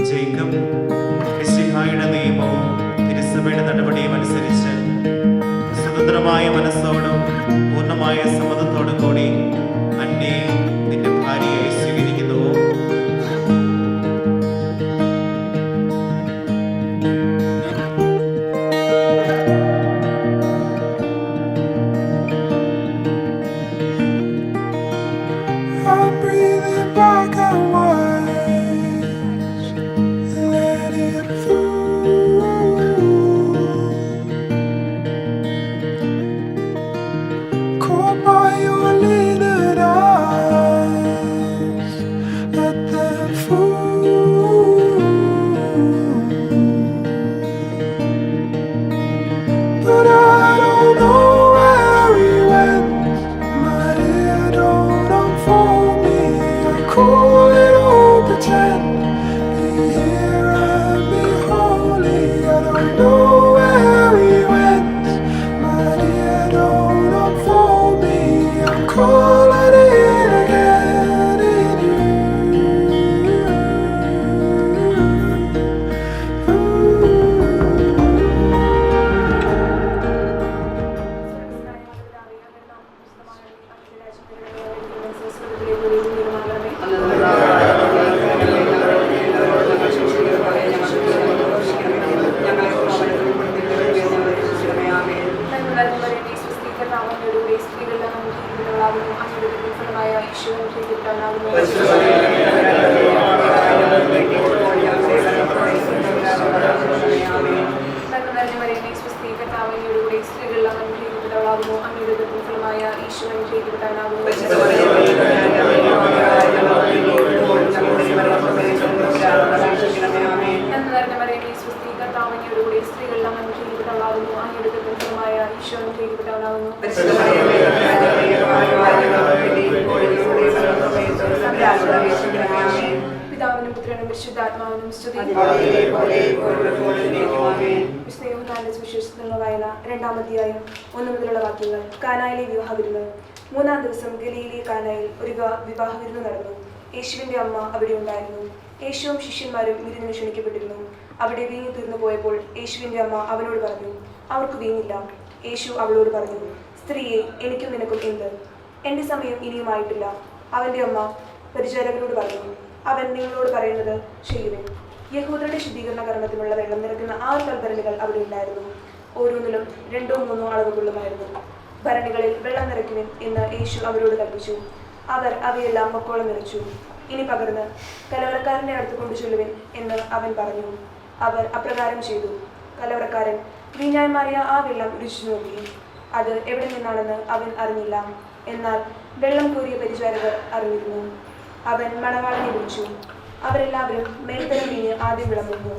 Jacob മിശിഹായുടെ നിയമവും തിരുസഭയുടെ നടപടിയും അനുസരിച്ച് സ്വതന്ത്രമായ മനസ്സോടും പൂർണ്ണമായ സമ്മതത്തോടും കൂടി അന്നയെ നിന്റെ ഭാര്യയായി സ്വീകരിക്കുന്നുവോ? പിതാവിനും പുത്രനും പരിശുദ്ധാത്മാവിനും സ്തുതി. സുവിശേഷത്തിലുള്ള വായന 2-ാം അധ്യായം 1 മുതലുള്ള വാക്യങ്ങൾ. കാനായിലെ വിവാഹ വിരുന്ന്. 3-ാം ദിവസം ഗലീലയിലെ കാനായിൽ ഒരു വിവാഹ വിരുന്ന് നടന്നു. യേശുവിന്റെ അമ്മ അവിടെ ഉണ്ടായിരുന്നു. യേശുവും ശിഷ്യന്മാരും വിരുന്നിന് ക്ഷണിക്കപ്പെട്ടിരുന്നു. അവിടെ വീഞ്ഞു തീർന്നു പോയപ്പോൾ യേശുവിന്റെ അമ്മ അവനോട് പറഞ്ഞു, അവർക്ക് വീഞ്ഞില്ല. യേശു അവളോട് പറഞ്ഞു, സ്ത്രീയെ, എനിക്കും നിനക്കും എന്ത്? എന്റെ സമയം ഇനിയുമായിട്ടില്ല. അവന്റെ അമ്മ പരിചാരകരോട് പറഞ്ഞു, അവൻ നിങ്ങളോട് പറയുന്നത് ചെയ്യുവിൻ. യഹൂദരുടെ ശുദ്ധീകരണ കർമ്മത്തിനുള്ള വെള്ളം നിറയ്ക്കുന്ന 6 കൽഭരണികൾ അവിടെ ഉണ്ടായിരുന്നു. ഓരോന്നിലും 2-3 അളവ് കൊള്ളുമായിരുന്നു. ഭരണികളിൽ വെള്ളം നിറയ്ക്കുവിൻ എന്ന് യേശു അവരോട് കൽപ്പിച്ചു. അവർ അവയെല്ലാം മക്കോളം നിറച്ചു. ഇനി പകർന്ന് കലവറക്കാരന്റെ അടുത്ത് കൊണ്ടു ചൊല്ലുവിൻ എന്ന് അവൻ പറഞ്ഞു. അവർ അപ്രകാരം ചെയ്തു. കലവറക്കാരൻ വീഞ്ഞായി മാറിയ ആ വെള്ളം രുചിച്ചു നോക്കി. അത് എവിടെ നിന്നാണെന്ന് അവൻ അറിഞ്ഞില്ല. എന്നാൽ വെള്ളം കോരിയ പരിചാരകർ അറിഞ്ഞിരുന്നു. അവൻ മണവാളനെ വിളിച്ചു. അവരെല്ലാവരും മേൽത്തരം വീഞ്ഞ് ആദ്യം വിളമ്പുന്നു.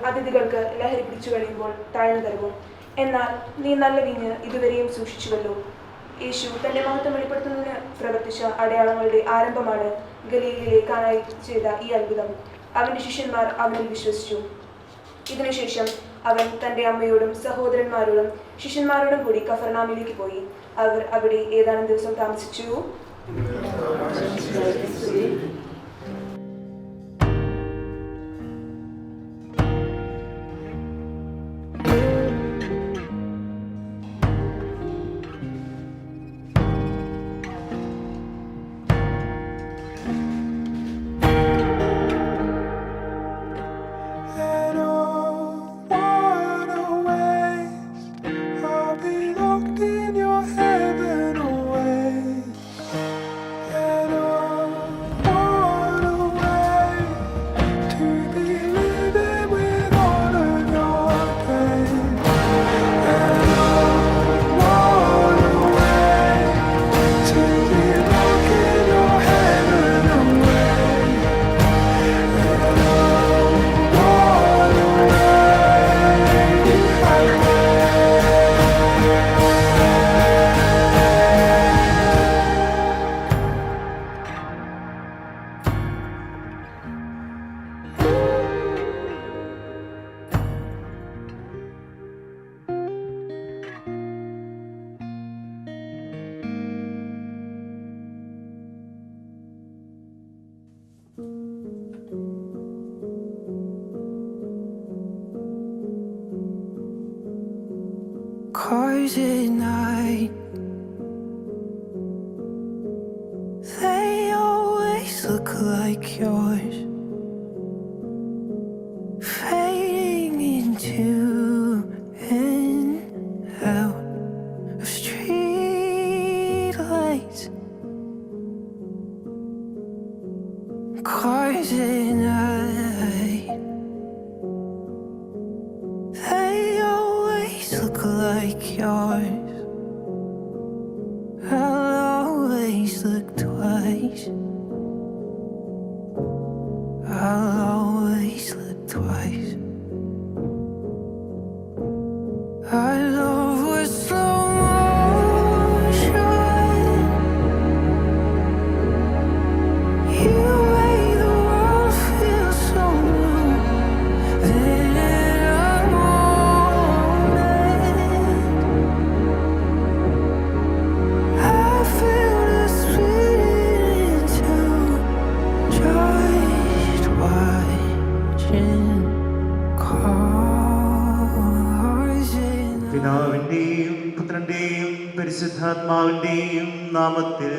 അതിഥികൾക്ക് ലഹരി പിടിച്ചു കഴിയുമ്പോൾ താഴ്ന്നു തരുമോ? എന്നാൽ നീ നല്ല വീഞ്ഞ് ഇതുവരെയും സൂക്ഷിച്ചുവല്ലോ. യേശു തന്റെ മഹത്വം വെളിപ്പെടുത്തുന്നതിന് പ്രവർത്തിച്ച അടയാളങ്ങളുടെ ആരംഭമാണ് ഗലീലയിലെ കാനായിൽ ചെയ്ത ഈ അത്ഭുതം. അവന്റെ ശിഷ്യന്മാർ അവനിൽ വിശ്വസിച്ചു. ഇതിനുശേഷം അവൻ തന്റെ അമ്മയോടും സഹോദരന്മാരോടും ശിഷ്യന്മാരോടും കൂടി കഫർനാമിലേക്ക് പോയി. അവർ അവിടെ ഏതാനും ദിവസം താമസിച്ചു. Oh like yours, fading into and out of street lights, cars at night. They always look like yours. I'll always look twice. I'll always look twice. Our love was slow motion. You made the world feel so new. Then in a moment, I felt us split into just watching cars in പിതാവിന്റെയും പുത്രന്റെയും പരിശുദ്ധാത്മാവിന്റെയും നാമത്തിൽ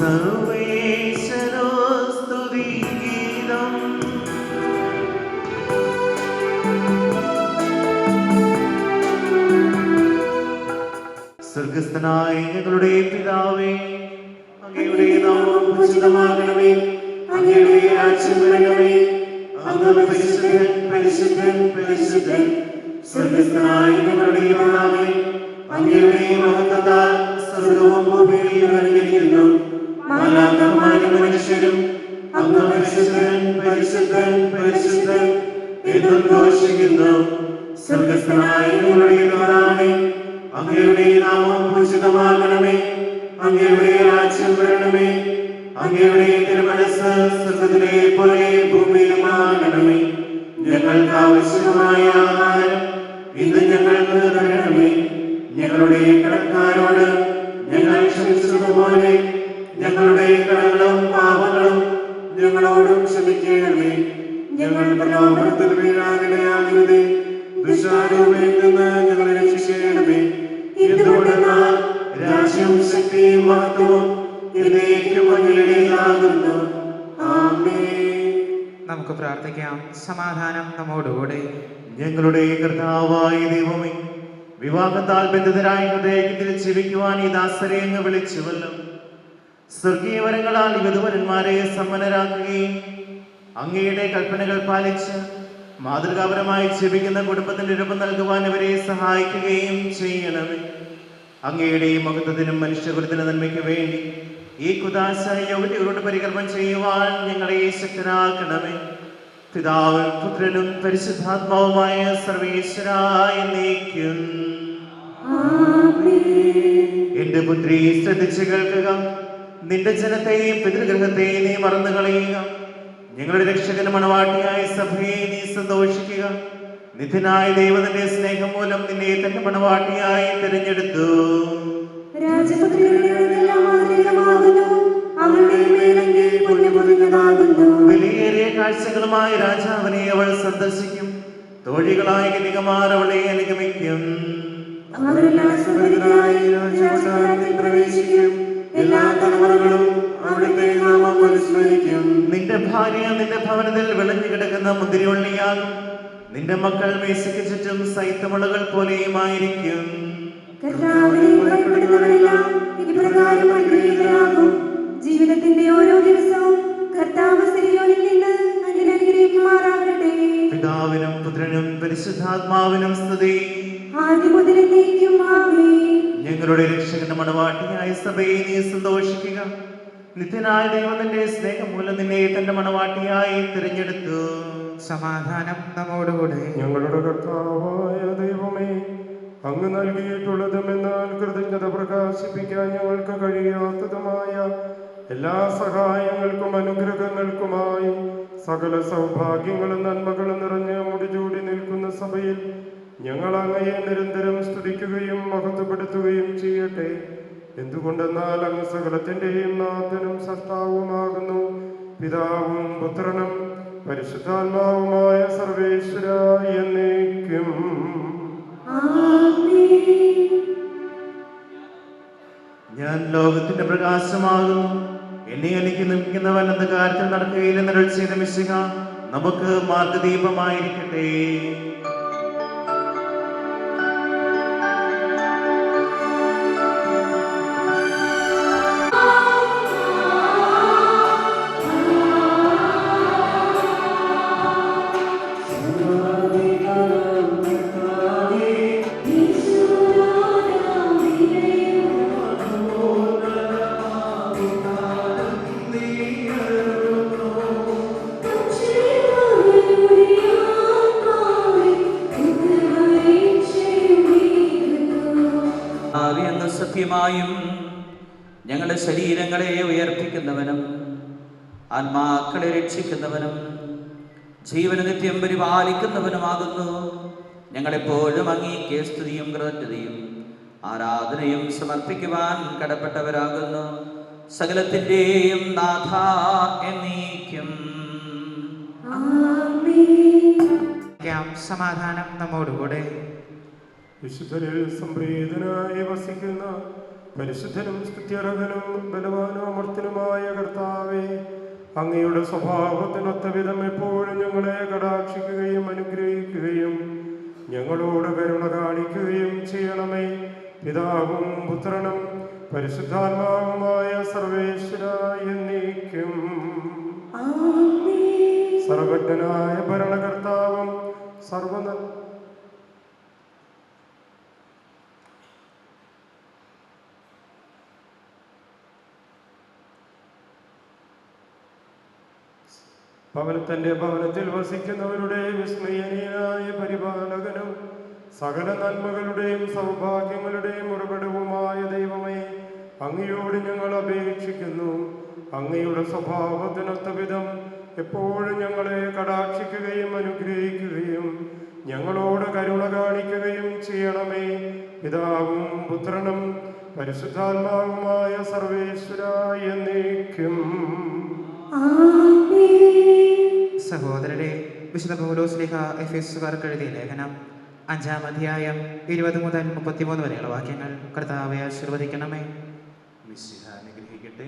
സർവേശ്വരം സ്തുതിഗീതം. സ്വർഗസ്ഥനായ ഞങ്ങളുടെ പിതാവേ, അങ്ങയുടെ നാമം പൂജിതമാകണമേ, അങ്ങയുടെ രാജ്യം വരണമേ, അങ്ങ് പരിശുദ്ധൻ പരിശുദ്ധൻ പരിശുദ്ധൻ. സ്വർഗസ്ഥനായ ഞങ്ങളുടെ പിതാവേ, അങ്ങയുടെ മഹത്വത്താൽ സ്വർഗവും ഭൂമിയും നിറഞ്ഞിരിക്കുന്നു. മാലാഖമാരും മനുഷ്യരും അങ്ങ് പരിശുദ്ധൻ പരിശുദ്ധൻ പരിശുദ്ധൻ എന്നും ഘോഷിക്കുന്നു. സ്വർഗസ്ഥനായ ഞങ്ങളുടെ പിതാവേ, അങ്ങയുടെ നാമം പൂജിതമാകണമേ, അങ്ങയുടെ രാജ്യം വരണമേ, അങ്ങയുടെ തിരുമനസ്സ് സ്വർഗ്ഗത്തിലെ പോലെ ഭൂമിയിലുമാകണമേ. ഞങ്ങൾക്ക് ആവശ്യമായ ആഹാരം ഇന്ന് ഞങ്ങൾക്ക് തരണമേ. ഞങ്ങളുടെ കടക്കാരോട് ഞങ്ങൾ ക്ഷമിച്ചതുപോലെ ഞങ്ങളുടെ കടങ്ങളും പാപങ്ങളും ഞങ്ങളോടും ക്ഷമിക്കണമേ. ഞങ്ങൾ പ്രലോഭനത്തിൽ വീഴാനിടയാകരുതേ, ദുഷ്ടാരൂപയിൽ നിന്ന് ഞങ്ങളെ രക്ഷിക്കണമേ. എന്തുകൊണ്ടെന്നാൽ രാജ്യവും ശക്തിയും മഹത്വവും എന്നേക്കും അങ്ങയുടേതാകുന്നു. ആമേൻ. നമുക്ക് പ്രാർത്ഥിക്കാം. സമാധാനം നമ്മോടുകൂടെ. ഞങ്ങളുടെ കർത്താവായ ദൈവമേ, വിവാഹത്താൽ ബന്ധിതരായ ഹൃദയത്തിൽ ജീവിക്കുവാൻ ഈ ദാസരെ അങ്ങ് വിളിച്ചുവല്ലോ. സ്വർഗീയ വരങ്ങളാൽ ഈ വധുവരന്മാരെ സമ്പന്നരാക്കുകയും അങ്ങയുടെ കൽപ്പനകൾ പാലിച്ച് മാതൃകാപരമായി ജീവിക്കുന്ന കുടുംബത്തിന്റെ രൂപം നൽകുവാൻ ഇവരെ സഹായിക്കുകയും ചെയ്യണമേ. അങ്ങയുടെ മഹത്വത്തിനും മനുഷ്യകുലത്തിന്റെ നന്മയ്ക്ക് വേണ്ടി ഈ കുദാശ യോഗ്യതയോട് പരികർമ്മം ചെയ്യുവാൻ ഞങ്ങളെ ശക്തരാക്കണമേ. പിതാവും പുത്രനും പരിശുദ്ധാത്മാവുമായ സർവേശ്വരായ നീക്കും. എന്റെ പുത്രി ശ്രദ്ധിച്ചു കേൾക്കുക. നിന്റെ ജനത്തെയും പിതൃഗ്രഹത്തെയും നീ മറന്നു കളയുക. ഞങ്ങളുടെ രക്ഷകൻ മണവാട്ടിയായ സഭയെ നീ സന്തോഷിക്കുക. നിത്യനായ ദൈവത്തിന്റെ സ്നേഹം മൂലം നിന്നെ തന്റെ മണവാട്ടിയായി തിരഞ്ഞെടുത്തു. വിലയേറിയ കാഴ്ചകളുമായി രാജാവിനെ അവൾ സന്ദർശിക്കും. തോഴികളായ കന്യകമാർ അവളെ അനുഗമിക്കും. എല്ലാ തലമുറകളും അവിടുത്തെ നാമം അനുസ്മരിക്കും. നിന്റെ ഭാര്യ നിന്റെ ഭവനത്തിൽ വിളഞ്ഞു കിടക്കുന്ന മുന്തിരിവള്ളിയാകും. നിന്റെ മക്കൾ മേശയ്ക്ക് ചുറ്റും സൈത്തമുളകൾ പോലെയുമായിരിക്കും. ജീവിതത്തിന്റെ ഓരോ ദിവസവും കർത്താവ് സിറിയോനിൽ നിന്ന് അനുഗ്രഹിക്കുമാറാകട്ടെ. പിതാവിനും പുത്രനും പരിശുദ്ധാത്മാവിനും സ്തുതി. ആദ്യം മുതൽ എന്നേക്കും ആമേൻ. ഞങ്ങളുടെ രക്ഷകന്റെ മണവാട്ടിയായ സഭയെ നീ സന്തോഷിക്കുക. നിത്യനായ ദൈവത്തിന്റെ സ്നേഹം മൂലം നിന്നെ തന്റെ മണവാട്ടിയായി തിരഞ്ഞെടുത്തു. സമാധാനം നമ്മോടുകൂടെ. ഞങ്ങളുടെ കർത്താവായ ദൈവമേ, അങ്ങ് നൽകിയിട്ടുള്ളതുമെന്നാൽ കൃതജ്ഞത പ്രകാശിപ്പിക്കാൻ ഞങ്ങൾക്ക് കഴിയാത്തതുമായ എല്ലാ സഹായങ്ങൾക്കും അനുഗ്രഹങ്ങൾക്കുമായി സകല സൗഭാഗ്യങ്ങളും നന്മകളും നിറഞ്ഞ് മുടിചൂടി നിൽക്കുന്ന സഭയിൽ ഞങ്ങൾ അങ്ങയെ നിരന്തരം സ്തുതിക്കുകയും മഹത്വപ്പെടുത്തുകയും ചെയ്യട്ടെ. എന്തുകൊണ്ടെന്നാൽ അങ്ങ് സകലത്തിൻ്റെയും നാഥനും സൃഷ്ടാവുമാകുന്നു. പിതാവും പുത്രനും പരിശുദ്ധാത്മാവുമായ സർവേശ്വര എന്നേക്കും. ഞാൻ ലോകത്തിന്റെ പ്രകാശമാകുന്നു. എന്നെ അനുഗ്രഹിക്കുന്നവൻ അന്ധകാരത്തിൽ നടക്കുകയില്ലെന്ന് അരുൾ ചെയ്ത മിശിഹ നമുക്ക് മാർഗദീപമായിരിക്കട്ടെ. സത്യമായും ഞങ്ങളുടെ ശരീരങ്ങളെ ഉയർപ്പിക്കുന്നവനും ആത്മാക്കളെ രക്ഷിക്കുന്നവനും ജീവന നിത്യം പരിപാലിക്കുന്നവനുമാകുന്നു. ഞങ്ങളെപ്പോഴും അങ്ങേക്ക് സ്തുതിയും കൃതജ്ഞതയും ആരാധനയും സമർപ്പിക്കുവാൻ കടപ്പെട്ടവരാകുന്നു. സകലത്തിൻ്റെയും നാഥ എന്നേക്കും. സമാധാനം നമ്മോടുകൂടെ. വിശുദ്ധരിൽ സംപ്രീതനായി വസിക്കുന്ന പരിശുദ്ധനും സ്തുത്യർഹനും ബലവാനും അമർത്തനുമായ കർത്താവേ, അങ്ങയുടെ സ്വഭാവത്തിനൊത്ത വിധം എപ്പോഴും ഞങ്ങളെ കടാക്ഷിക്കുകയും അനുഗ്രഹിക്കുകയും ഞങ്ങളോട് കരുണ കാണിക്കുകയും ചെയ്യണമേ. പിതാവും പുത്രനും പരിശുദ്ധാത്മാവുമായ സർവേശ്വര എന്നേക്കും. സർവജ്ഞനായ ഭരണകർത്താവും തന്റെ ഭവനത്തിൽ വസിക്കുന്നവരുടെ വിസ്മയനീയനായ പരിപാലകനും സകല നന്മകളുടെയും സൗഭാഗ്യങ്ങളുടെയും ഉറവിടവുമായ ദൈവമേ, അങ്ങയോട് ഞങ്ങൾ അപേക്ഷിക്കുന്നു. അങ്ങയുടെ സ്വഭാവത്തിനൊത്ത വിധം എപ്പോഴും ഞങ്ങളെ കടാക്ഷിക്കുകയും അനുഗ്രഹിക്കുകയും ഞങ്ങളോട് കരുണ കാണിക്കുകയും ചെയ്യണമേ. പിതാവും പുത്രനും പരിശുദ്ധാത്മാവുമായ സർവേശ്വര എന്നേക്കും. സഹോദരരെ, വിശുദ്ധ പൗലോസ്ലീഹ എഫെസ്സുകാർക്ക് എഴുതിയ ലേഖനം 5-ാം അധ്യായം 20 മുതൽ 33 വരെയുള്ള വാക്യങ്ങൾ കർത്താവെ ആശീർവദിക്കണമേ. മിശിഹ അനുഗ്രഹിക്കട്ടെ.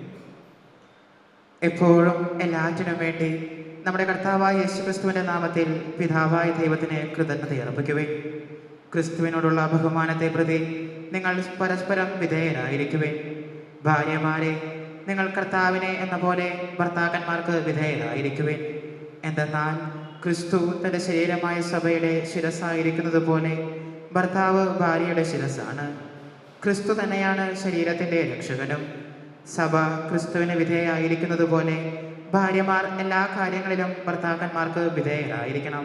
എപ്പോഴും എല്ലാറ്റിനും വേണ്ടി നമ്മുടെ കർത്താവായ യേശുക്രിസ്തുവിന്റെ നാമത്തിൽ പിതാവായ ദൈവത്തിന് കൃതജ്ഞത അർപ്പിക്കുവിൻ. ക്രിസ്തുവിനോടുള്ള ബഹുമാനത്തെ പ്രതി നിങ്ങൾ പരസ്പരം വിധേയരായിരിക്കുവിൻ. ഭാര്യമാരെ, നിങ്ങൾ കർത്താവിനെ എന്ന പോലെ ഭർത്താക്കന്മാർക്ക് വിധേയരായിരിക്കുവിൻ. എന്തെന്നാൽ ക്രിസ്തു തൻ്റെ ശരീരമായ സഭയുടെ ശിരസ്സായിരിക്കുന്നത് പോലെ ഭർത്താവ് ഭാര്യയുടെ ശിരസ്സാണ്. ക്രിസ്തു തന്നെയാണ് ശരീരത്തിൻ്റെ രക്ഷകനും. സഭ ക്രിസ്തുവിന് വിധേയരായിരിക്കുന്നത് പോലെ ഭാര്യമാർ എല്ലാ കാര്യങ്ങളിലും ഭർത്താക്കന്മാർക്ക് വിധേയരായിരിക്കണം.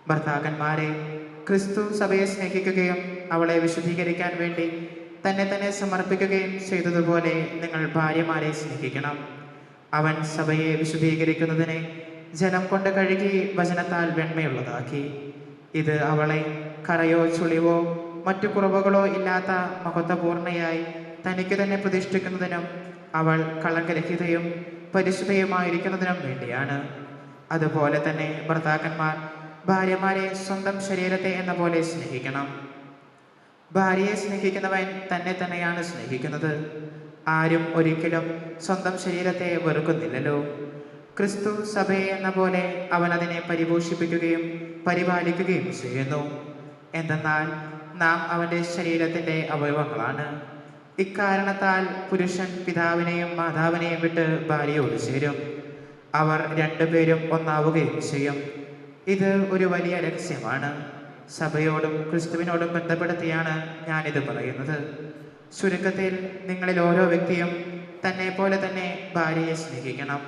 ഭർത്താക്കന്മാരെ, ക്രിസ്തു സഭയെ സ്നേഹിക്കുകയും അവളെ വിശുദ്ധീകരിക്കാൻ വേണ്ടി തന്നെ തന്നെ സമർപ്പിക്കുകയും ചെയ്തതുപോലെ നിങ്ങൾ ഭാര്യമാരെ സ്നേഹിക്കണം. അവൻ സഭയെ വിശുദ്ധീകരിക്കുന്നതിനെ ജലം കൊണ്ട് കഴുകി വചനത്താൽ വെണ്മയുള്ളതാക്കി. ഇത് അവളെ കറയോ ചുളിവോ മറ്റു കുറവുകളോ ഇല്ലാത്ത മഹത്വപൂർണയായി തനിക്ക് തന്നെ പ്രതിഷ്ഠിക്കുന്നതിനും അവൾ കളങ്കരഹിതയും പരിശുദ്ധയുമായിരിക്കുന്നതിനും വേണ്ടിയാണ്. അതുപോലെ തന്നെ ഭർത്താക്കന്മാർ ഭാര്യമാരെ സ്വന്തം ശരീരത്തെ എന്ന പോലെ സ്നേഹിക്കണം. ഭാര്യയെ സ്നേഹിക്കുന്നവൻ തന്നെ തന്നെയാണ് സ്നേഹിക്കുന്നത്. ആരും ഒരിക്കലും സ്വന്തം ശരീരത്തെ വെറുക്കുന്നില്ലല്ലോ. ക്രിസ്തു സഭയെ എന്ന പോലെ അവൻ അതിനെ പരിപോഷിപ്പിക്കുകയും പരിപാലിക്കുകയും ചെയ്യുന്നു. എന്തെന്നാൽ നാം അവൻ്റെ ശരീരത്തിൻ്റെ അവയവങ്ങളാണ്. ഇക്കാരണത്താൽ പുരുഷൻ പിതാവിനെയും മാതാവിനെയും വിട്ട് ഭാര്യയോട് ചേരും, അവർ രണ്ടുപേരും ഒന്നാവുകയും ചെയ്യും. ഇത് ഒരു വലിയ രഹസ്യമാണ്. സഭയോടും ക്രിസ്തുവിനോടും ബന്ധപ്പെടുത്തിയാണ് ഞാനിത് പറയുന്നത്. ചുരുക്കത്തിൽ നിങ്ങളിൽ ഓരോ വ്യക്തിയും തന്നെ പോലെ തന്നെ ഭാര്യയെ സ്നേഹിക്കണം.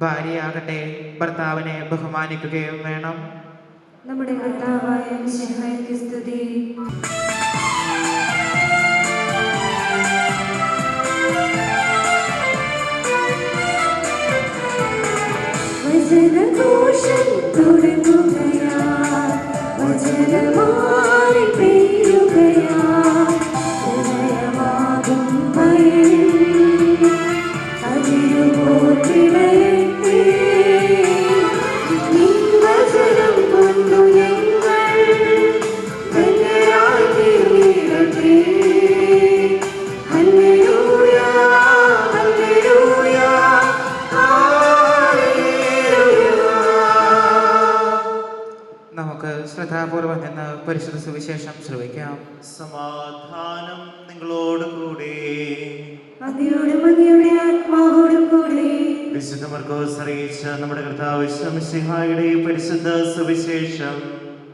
ഭാര്യയാകട്ടെ ഭർത്താവിനെ ബഹുമാനിക്കുകയും വേണം. നമ്മുടെ കർത്താവായ മിശിഹായ്ക്ക് സ്തുതി. വചനഘോഷം തുടങ്ങുകയാ, വചനമായി പെയ്യുകയാ, ഹൃദയമാകും വയലിൽ അതിരുപോൽ വിളയട്ടെ. നിൻ വചനം കൊണ്ടു ഞങ്ങൾ ധന്യരായി തീർന്നിടട്ടെ. ഹല്ലേലൂയ, ഹല്ലേലൂയ, നമുക്ക് ശ്രദ്ധാപൂർവം നിന്ന് പരിശുദ്ധ സുവിശേഷം ശ്രവിക്കാം. സമാധാനം നിങ്ങളോട് കൂടെ. അങ്ങയോടും അങ്ങയുടെ ആത്മാവോടും കൂടെ. വിശുദ്ധ മർക്കോസ് അറിയിച്ച നമ്മുടെ കർത്താവ് മിശിഹായുടെ പരിശുദ്ധ സുവിശേഷം.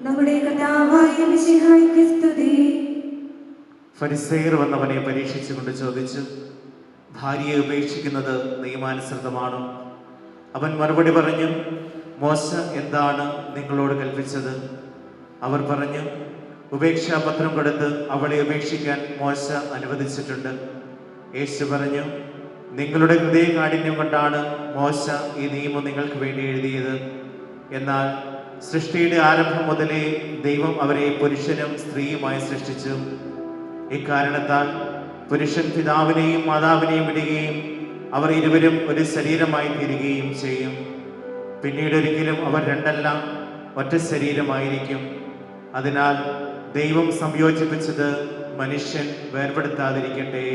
നമ്മുടെ കർത്താവായ മിശിഹായ്ക്ക് സ്തുതി. ഫരിസേയർ വന്നവനെ പരീക്ഷിച്ചുകൊണ്ട് ചോദിച്ചു, ഭാര്യയെ ഉപേക്ഷിക്കുന്നത് നിയമാനുസൃതമാണോ? അവൻ മറുപടി പറഞ്ഞു, മോശ എന്താണ് നിങ്ങളോട് കൽപ്പിച്ചത്? അവർ പറഞ്ഞു, ഉപേക്ഷാപത്രം കൊടുത്ത് അവളെ ഉപേക്ഷിക്കാൻ മോശ അനുവദിച്ചിട്ടുണ്ട്. യേശു പറഞ്ഞു, നിങ്ങളുടെ ഹൃദയകാഠിന്യം കൊണ്ടാണ് മോശ ഈ നിയമം നിങ്ങൾക്ക് വേണ്ടി എഴുതിയത്. എന്നാൽ സൃഷ്ടിയുടെ ആരംഭം മുതലേ ദൈവം അവരെ പുരുഷനും സ്ത്രീയുമായി സൃഷ്ടിച്ചു. ഇക്കാരണത്താൽ പുരുഷൻ പിതാവിനെയും മാതാവിനെയും വിടുകയും അവർ ഇരുവരും ഒരു ശരീരമായി തീരുകയും ചെയ്യും. പിന്നീട് ഒരിക്കലും അവർ രണ്ടല്ല, ഒറ്റ ശരീരമായിരിക്കും. അതിനാൽ ദൈവം സംയോജിപ്പിച്ചത് മനുഷ്യൻ വേർപെടുത്താതിരിക്കട്ടെ.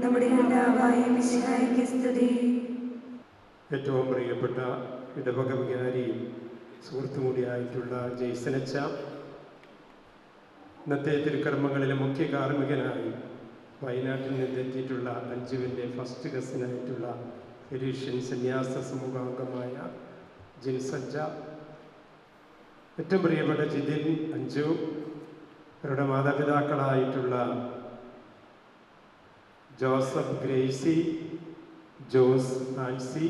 നമ്മുടെ കർത്താവായ മിശിഹായ്ക്ക് സ്തുതി. ഏറ്റവും പ്രിയപ്പെട്ട ഇടവക വികാരിയും സുഹൃത്തു കൂടിയായിട്ടുള്ള ജെയ്സനച്ച, ഇന്നത്തെ തിരുക്കർമ്മങ്ങളിലെ മുഖ്യ കാർമ്മികനായി വയനാട്ടിൽ നിന്നെത്തിയിട്ടുള്ള അഞ്ജുവിൻ്റെ ഫസ്റ്റ് കസിനായിട്ടുള്ള ഫെരീഷ്യൻ സന്യാസ സമൂഹാംഗമായ ജിൻസജ്ജ, ഏറ്റവും പ്രിയപ്പെട്ട ജിതിൻ, അഞ്ജു, അവരുടെ മാതാപിതാക്കളായിട്ടുള്ള ജോസഫ്, ഗ്രേസി, ജോസ്, ആൻസി,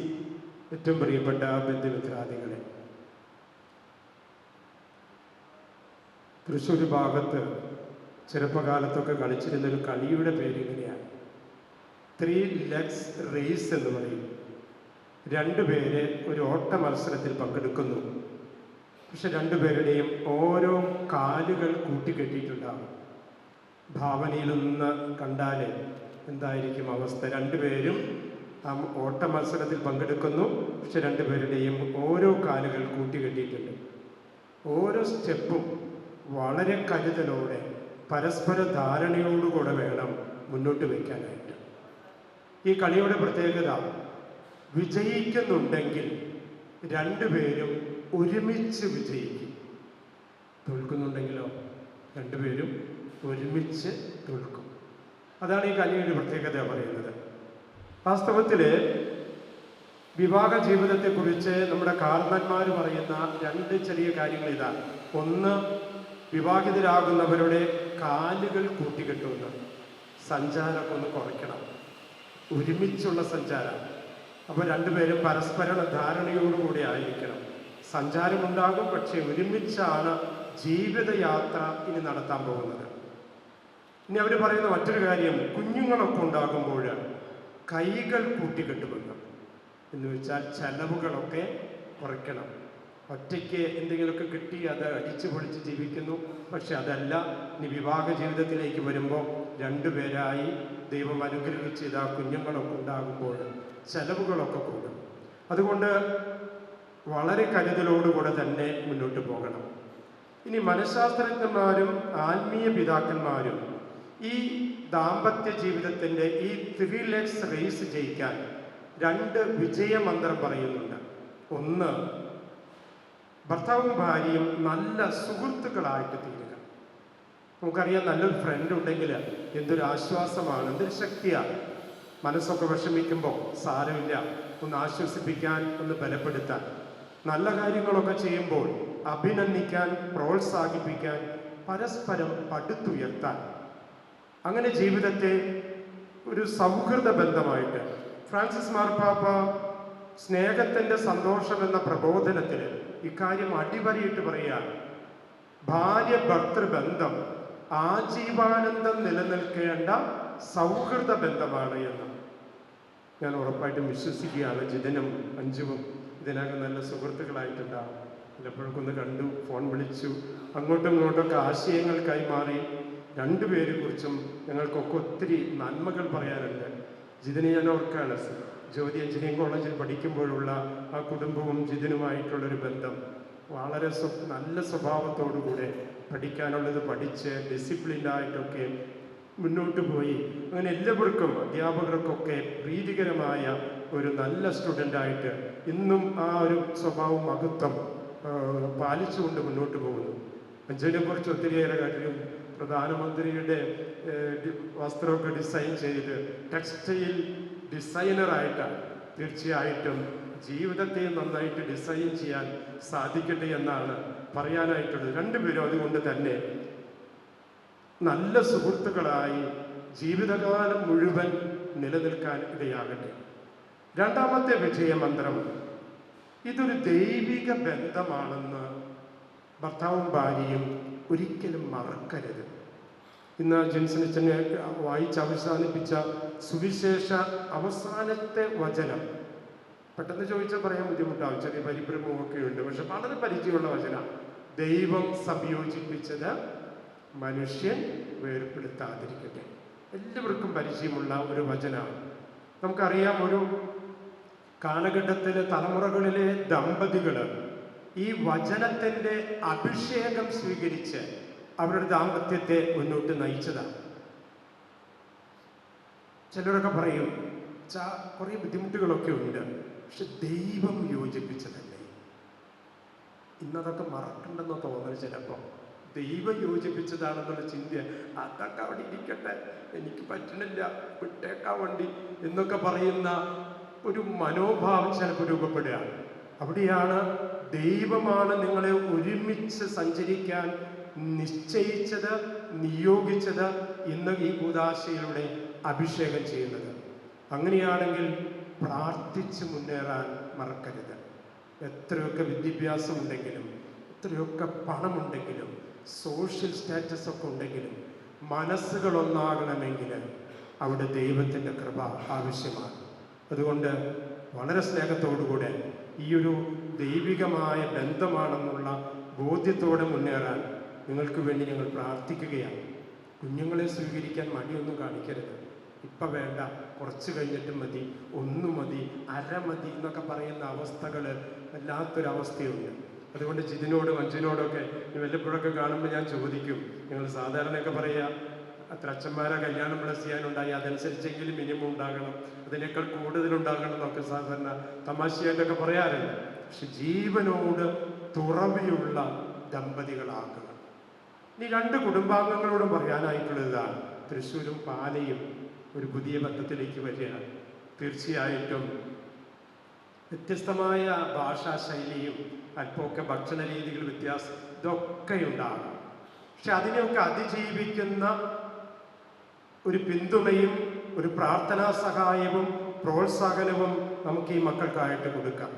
ഏറ്റവും പ്രിയപ്പെട്ട ബന്ധുമിത്രാദികളെ, തൃശ്ശൂർ ഭാഗത്ത് ചെറുപ്പകാലത്തൊക്കെ കളിച്ചിരുന്നൊരു കളിയുടെ പേര് ഇങ്ങനെയാണ്, 3 legs റേസ് എന്ന് പറയും. രണ്ടുപേര് ഒരു ഓട്ട മത്സരത്തിൽ പങ്കെടുക്കുന്നു. പക്ഷെ രണ്ടുപേരുടെയും ഓരോ കാലുകൾ കൂട്ടിക്കെട്ടിയിട്ടുണ്ടാകും. ഭാവനയിലൊന്ന് കണ്ടാൽ എന്തായിരിക്കും അവസ്ഥ? രണ്ടുപേരും ആ ഓട്ട മത്സരത്തിൽ പങ്കെടുക്കുന്നു. പക്ഷെ രണ്ടുപേരുടെയും ഓരോ കാലുകൾ കൂട്ടിക്കെട്ടിയിട്ടുണ്ട്. ഓരോ സ്റ്റെപ്പും വളരെ കരുതലോടെ പരസ്പര ധാരണയോടുകൂടെ വേണം മുന്നോട്ട് വയ്ക്കാനായിട്ട്. ഈ കളിയുടെ പ്രത്യേകത, വിജയിക്കുന്നുണ്ടെങ്കിൽ രണ്ടുപേരും ഒരുമിച്ച് വിജയിക്കും. തോൽക്കുന്നുണ്ടെങ്കിലോ രണ്ടുപേരും ഒരുമിച്ച് തോൽക്കും. അതാണ് ഈ കളിയുടെ പ്രത്യേകത പറയുന്നത്. വാസ്തവത്തിൽ വിവാഹ ജീവിതത്തെക്കുറിച്ച് നമ്മുടെ കാരണന്മാർ പറയുന്ന 2 ചെറിയ കാര്യങ്ങൾ ഇതാണ്. ഒന്ന്, വിവാഹിതരാകുന്നവരുടെ കാലുകൾ കൂട്ടിക്കെട്ടുന്നു. സഞ്ചാരമൊക്കെ ഒന്ന് കുറയ്ക്കണം, ഒരുമിച്ചുള്ള സഞ്ചാരം. അപ്പോൾ രണ്ടുപേരും പരസ്പര ധാരണയോടുകൂടി ആയിരിക്കണം. സഞ്ചാരമുണ്ടാകും, പക്ഷേ ഒരുമിച്ചാണ് ജീവിതയാത്ര ഇനി നടത്താൻ പോകുന്നത്. ഇനി അവർ പറയുന്ന മറ്റൊരു കാര്യം, കുഞ്ഞുങ്ങളൊക്കെ ഉണ്ടാകുമ്പോൾ കൈകൾ കൂട്ടിക്കെട്ടുമെന്ന്. എന്ന് വെച്ചാൽ ചെലവുകളൊക്കെ കുറയ്ക്കണം. ഒറ്റയ്ക്ക് എന്തെങ്കിലുമൊക്കെ കിട്ടി അത് അടിച്ചു പൊളിച്ച് ജീവിക്കുന്നു. പക്ഷെ അതല്ല, ഇനി വിവാഹ ജീവിതത്തിലേക്ക് വരുമ്പോൾ രണ്ടുപേരായി ദൈവം അനുഗ്രഹിച്ച് ഇതാ കുഞ്ഞുങ്ങളൊക്കെ ഉണ്ടാകുമ്പോൾ ചെലവുകളൊക്കെ കൂടും. അതുകൊണ്ട് വളരെ കരുതലോടുകൂടെ തന്നെ മുന്നോട്ട് പോകണം. ഇനി മനഃശാസ്ത്രജ്ഞന്മാരും ആത്മീയ പിതാക്കന്മാരും ഈ ദാമ്പത്യ ജീവിതത്തിൻ്റെ ഈ 3 legs റേസ് ജയിക്കാൻ 2 വിജയമന്ത്രം പറയുന്നുണ്ട്. ഒന്ന്, ഭർത്താവും ഭാര്യയും നല്ല സുഹൃത്തുക്കളായിട്ട് തീരുക. നമുക്കറിയാം, നല്ലൊരു ഫ്രണ്ട് ഉണ്ടെങ്കിൽ എന്തൊരു ആശ്വാസമാണ്, എന്തൊരു ശക്തിയാണ്. മനസ്സൊക്കെ വിഷമിക്കുമ്പോൾ സാരമില്ല, ഒന്ന് ആശ്വസിപ്പിക്കാൻ, ഒന്ന് ബലപ്പെടുത്താൻ, നല്ല കാര്യങ്ങളൊക്കെ ചെയ്യുമ്പോൾ അഭിനന്ദിക്കാൻ, പ്രോത്സാഹിപ്പിക്കാൻ, പരസ്പരം പടുത്തുയർത്താൻ, അങ്ങനെ ജീവിതത്തെ ഒരു സൗഹൃദ ബന്ധമായിട്ട് ഫ്രാൻസിസ് മാർപ്പാപ്പ സ്നേഹത്തിൻ്റെ സന്തോഷം എന്ന പ്രബോധനത്തിൽ ഇക്കാര്യം അടിവരയിട്ട് പറയുകയാണ്. ഭാര്യ ഭർത്തൃബന്ധം ആജീവാനന്ദം നിലനിൽക്കേണ്ട സൗഹൃദ ബന്ധമാണ് എന്ന് ഞാൻ ഉറപ്പായിട്ടും വിശ്വസിക്കുകയാണ്. ജിതനും അഞ്ജുവും ഇതിനകം നല്ല സുഹൃത്തുക്കളായിട്ടുണ്ടാവും. ചിലപ്പോഴൊക്കെ കണ്ടു, ഫോൺ വിളിച്ചു, അങ്ങോട്ടും ഇങ്ങോട്ടൊക്കെ ആശയങ്ങൾ കൈമാറി. രണ്ടുപേരെ കുറിച്ചും ഞങ്ങൾക്കൊക്കെ ഒത്തിരി നന്മകൾ പറയാനുണ്ട്. ജിതിനെ ഞാൻ ഓർക്കാണ്, ജ്യോതി എഞ്ചിനീയറിംഗ് കോളേജിൽ പഠിക്കുമ്പോഴുള്ള ആ കുടുംബവും ജിതിനുമായിട്ടുള്ളൊരു ബന്ധം വളരെ നല്ല സ്വഭാവത്തോടുകൂടെ പഠിക്കാനുള്ളത് പഠിച്ച് ഡിസിപ്ലിൻഡായിട്ടൊക്കെ മുന്നോട്ട് പോയി. അങ്ങനെ എല്ലാവർക്കും, അധ്യാപകർക്കൊക്കെ പ്രീതികരമായ ഒരു നല്ല സ്റ്റുഡൻ്റായിട്ട് ഇന്നും ആ ഒരു സ്വഭാവം മഹത്വം പാലിച്ചുകൊണ്ട് മുന്നോട്ട് പോകുന്നു. അഞ്ജലിനെ കുറിച്ച് ഒത്തിരിയേറെ കാര്യം, പ്രധാനമന്ത്രിയുടെ വസ്ത്രമൊക്കെ ഡിസൈൻ ചെയ്ത് ടെക്സ്റ്റൈൽ ഡിസൈനറായിട്ടാണ്. തീർച്ചയായിട്ടും ജീവിതത്തെ നന്നായിട്ട് ഡിസൈൻ ചെയ്യാൻ സാധിക്കട്ടെ എന്നാണ് പറയാനായിട്ടുള്ളത്. രണ്ടുപേരും അതുകൊണ്ട് തന്നെ നല്ല സുഹൃത്തുക്കളായി ജീവിതകാലം മുഴുവൻ നിലനിൽക്കാൻ ഇടയാകട്ടെ. രണ്ടാമത്തെ വിജയമന്ത്രം, ഇതൊരു ദൈവിക ബന്ധമാണെന്ന് ഭർത്താവും ഭാര്യയും ഒരിക്കലും മറക്കരുത്. ഇന്ന് ജെൻസണിച്ചനെ വായിച്ച് അവസാനിപ്പിച്ച സുവിശേഷ അവസാനത്തെ വചനം പെട്ടെന്ന് ചോദിച്ചാൽ പറയാൻ ബുദ്ധിമുട്ടാവും, ചെറിയ പരിഭ്രമമൊക്കെ ഉണ്ട്, പക്ഷെ വളരെ പരിചയമുള്ള വചനം. ദൈവം സംയോജിപ്പിച്ചത് മനുഷ്യൻ വേർപെടുത്താതിരിക്കട്ടെ. എല്ലാവർക്കും പരിചയമുള്ള ഒരു വചനമാണ്. നമുക്കറിയാം, ഒരു കാലഘട്ടത്തിലെ തലമുറകളിലെ ദമ്പതികൾ ഈ വചനത്തിൻ്റെ അഭിഷേകം സ്വീകരിച്ച് അവരുടെ ദാമ്പത്യത്തെ മുന്നോട്ട് നയിച്ചതാണ്. ചിലരൊക്കെ പറയും കുറേ ബുദ്ധിമുട്ടുകളൊക്കെ ഉണ്ട്, പക്ഷെ ദൈവം യോജിപ്പിച്ചതല്ലേ. ഇന്നതൊക്കെ മറക്കണ്ടെന്ന് തോന്നൽ ചിലപ്പോൾ. ദൈവം യോജിപ്പിച്ചതാണെന്നുള്ള ചിന്ത, അതൊക്കെ അവിടെ ഇരിക്കട്ടെ, എനിക്ക് പറ്റണില്ല, വിട്ടേക്കാൻ വേണ്ടി എന്നൊക്കെ പറയുന്ന ഒരു മനോഭാവം ചിലപ്പോൾ രൂപപ്പെടുകയാണ്. അവിടെയാണ് ദൈവമാണ് നിങ്ങളെ ഒരുമിച്ച് സഞ്ചരിക്കാൻ നിശ്ചയിച്ചത്, നിയോഗിച്ചത്, ഇന്ന് ഈ കൂദാശയിലൂടെ അഭിഷേകം ചെയ്യുന്നത്. അങ്ങനെയാണെങ്കിൽ പ്രാർത്ഥിച്ച് മുന്നേറാൻ മറക്കരുത്. എത്രയൊക്കെ വിദ്യാഭ്യാസം ഉണ്ടെങ്കിലും, എത്രയൊക്കെ പണമുണ്ടെങ്കിലും, സോഷ്യൽ സ്റ്റാറ്റസ് ഒക്കെ ഉണ്ടെങ്കിലും, മനസ്സുകളൊന്നാകണമെങ്കിൽ അവിടെ ദൈവത്തിൻ്റെ കൃപ ആവശ്യമാണ്. അതുകൊണ്ട് വളരെ സ്നേഹത്തോടുകൂടെ ഈ ഒരു ദൈവികമായ ബന്ധമാണെന്നുള്ള ബോധ്യത്തോടെ മുന്നേറാൻ നിങ്ങൾക്ക് വേണ്ടി ഞങ്ങൾ പ്രാർത്ഥിക്കുകയാണ്. കുഞ്ഞുങ്ങളെ സ്വീകരിക്കാൻ മടിയൊന്നും കാണിക്കരുത്. ഇപ്പം വേണ്ട, കുറച്ച് കഴിഞ്ഞിട്ട് മതി, ഒന്നു മതി, അര മതി എന്നൊക്കെ പറയുന്ന അവസ്ഥകൾ വല്ലാത്തൊരവസ്ഥയുണ്ട്. അതുകൊണ്ട് ജിതിനോടും അഞ്ജുനോടൊക്കെ വല്ലപ്പോഴൊക്കെ കാണുമ്പോൾ ഞാൻ ചോദിക്കും, ഞങ്ങൾ സാധാരണയൊക്കെ പറയുക, അത്ര അച്ഛന്മാരെ കല്യാണം പ്ലസ് ചെയ്യാനുണ്ടായി, അതനുസരിച്ചെങ്കിലും മിനിമം ഉണ്ടാകണം, അതിനേക്കാൾ കൂടുതലുണ്ടാകണം എന്നൊക്കെ സാധാരണ തമാശയായിട്ടൊക്കെ പറയാറുണ്ട്. പക്ഷെ ജീവനോട് തുറവിയുള്ള ദമ്പതികളാക്കുക. ഇനി 2 കുടുംബാംഗങ്ങളോടും പറയാനായിട്ടുള്ളതാണ്. തൃശ്ശൂരും പാലയും ഒരു പുതിയ ബന്ധത്തിലേക്ക് വരികയാണ്. തീർച്ചയായിട്ടും വ്യത്യസ്തമായ ഭാഷാശൈലിയും അല്പമൊക്കെ ഭക്ഷണ രീതികൾ വ്യത്യാസം ഇതൊക്കെ ഉണ്ടാകും. പക്ഷെ അതിനെയൊക്കെ അതിജീവിക്കുന്ന ഒരു പിന്തുണയും ഒരു പ്രാർത്ഥനാ സഹായവും പ്രോത്സാഹനവും നമുക്ക് ഈ മക്കൾക്കായിട്ട് കൊടുക്കാം.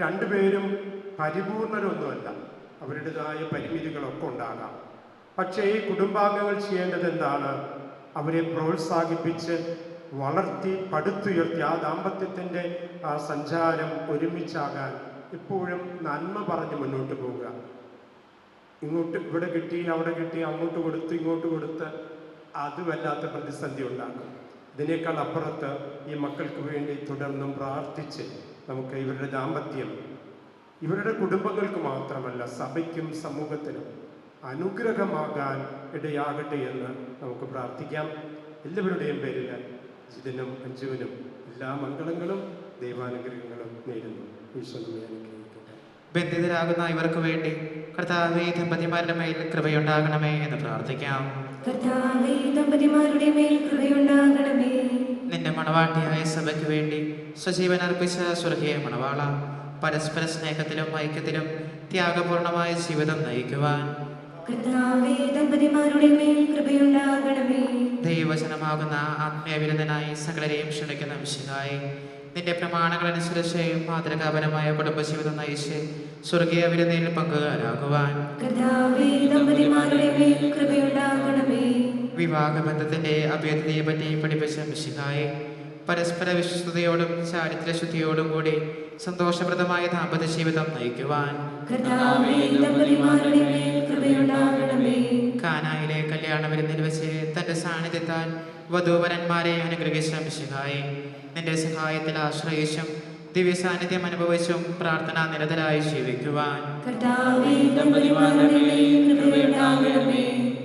2 പേരും പരിപൂർണരൊന്നുമല്ല, അവരുടേതായ പരിമിതികളൊക്കെ ഉണ്ടാകാം. പക്ഷേ ഈ കുടുംബാംഗങ്ങൾ ചെയ്യേണ്ടത് എന്താണ്? അവരെ പ്രോത്സാഹിപ്പിച്ച് വളർത്തി പടുത്തുയർത്തി ആ ദാമ്പത്യത്തിൻ്റെ ആ സഞ്ചാരം ഒരുമിച്ചാകാൻ എപ്പോഴും നന്മ പറഞ്ഞ് മുന്നോട്ട് പോവുക. ഇവിടെ കിട്ടി അവിടെ കിട്ടി, അങ്ങോട്ട് കൊടുത്ത് ഇങ്ങോട്ട് കൊടുത്ത് അത് വല്ലാത്ത പ്രതിസന്ധി ഉണ്ടാക്കും. ഇതിനേക്കാൾ അപ്പുറത്ത് ഈ മക്കൾക്ക് വേണ്ടി തുടർന്നും പ്രാർത്ഥിച്ച് നമുക്ക് ഇവരുടെ ദാമ്പത്യം ഇവരുടെ കുടുംബങ്ങൾക്ക് മാത്രമല്ല സഭയ്ക്കും സമൂഹത്തിനും അനുഗ്രഹമാകാൻ ഇടയാകട്ടെ എന്ന് നമുക്ക് പ്രാർത്ഥിക്കാം. എല്ലാവരുടെയും പേരിൽ ജിതിനും അഞ്ജുവിനും എല്ലാ മംഗളങ്ങളും ദൈവാനുഗ്രഹങ്ങളും നേരുന്നു. ഈശ്വരനെ അനുഗ്രഹിക്കട്ടെ. ബന്ധിതരാകുന്ന ഇവർക്ക് വേണ്ടി കർത്താവേ ദമ്പതിമാരുടെ മേൽ കൃപയുണ്ടാകണമേ എന്ന് പ്രാർത്ഥിക്കാം. കർത്താവേ ദമ്പതിമാരുടെ മേൽ കൃപയുണ്ടാകണമേ. നിന്റെ മണവാട്ടിയായ സഭയ്ക്ക് വേണ്ടി സജീവൻ അർപ്പിച്ച സ്വർഗീയ മണവാള, പരസ്പര സ്നേഹത്തിലും ഐക്യത്തിലും ത്യാഗപൂർണമായ ജീവിതം നയിക്കുവാൻ കർത്താവേ ദമ്പതിമാരുടെ മേൽ കൃപയുണ്ടാകണമേ. ദൈവവചനമാകുന്ന ആത്മീയ വിരുദ്ധനായി സകലരെയും ക്ഷണിക്കുന്ന മിശിഹായി, നിന്റെ പ്രമാണങ്ങളനുസരിച്ച് മാതൃകാപരമായ കുടുംബജീവിതം നയിച്ച് സ്വർഗീയ വിരുന്നിൽ പങ്കുകാരാകുവാൻ കർത്താവേ ദമ്പതിമാരുടെ മേൽ കൃപയുണ്ടാകണമേ. വിവാഹബന്ധത്തിന്റെ അഭേദ്യതയെ പറ്റി പഠിപ്പിച്ച മിശിഹായി, പരസ്പര വിശ്വസ്തയോടും ചാരിത്രശുദ്ധിയോടും കൂടി സന്തോഷപ്രദമായ ദാമ്പത്യ ജീവിതം നയിക്കുവാൻ കർത്താവേ ദമ്പതിമാരുടെ മേൽ കൃപയുണ്ടാകണമേ. കാനായിലെ കല്യാണ വിരുന്നിൽ വെച്ച് തന്റെ സാന്നിധ്യത്താൽ വധൂവരന്മാരെ അനുഗ്രഹിച്ച മിശിഹായി, നിന്റെ സഹായത്തിൽ ആശ്രയിച്ചും ദിവ്യ സാന്നിധ്യം അനുഭവിച്ചും പ്രാർത്ഥനാ നിരതരായി ജീവിക്കുവാൻ കർത്താവേ ദമ്പതിമാരുടെ മേൽ കൃപയുണ്ടാകണമേ.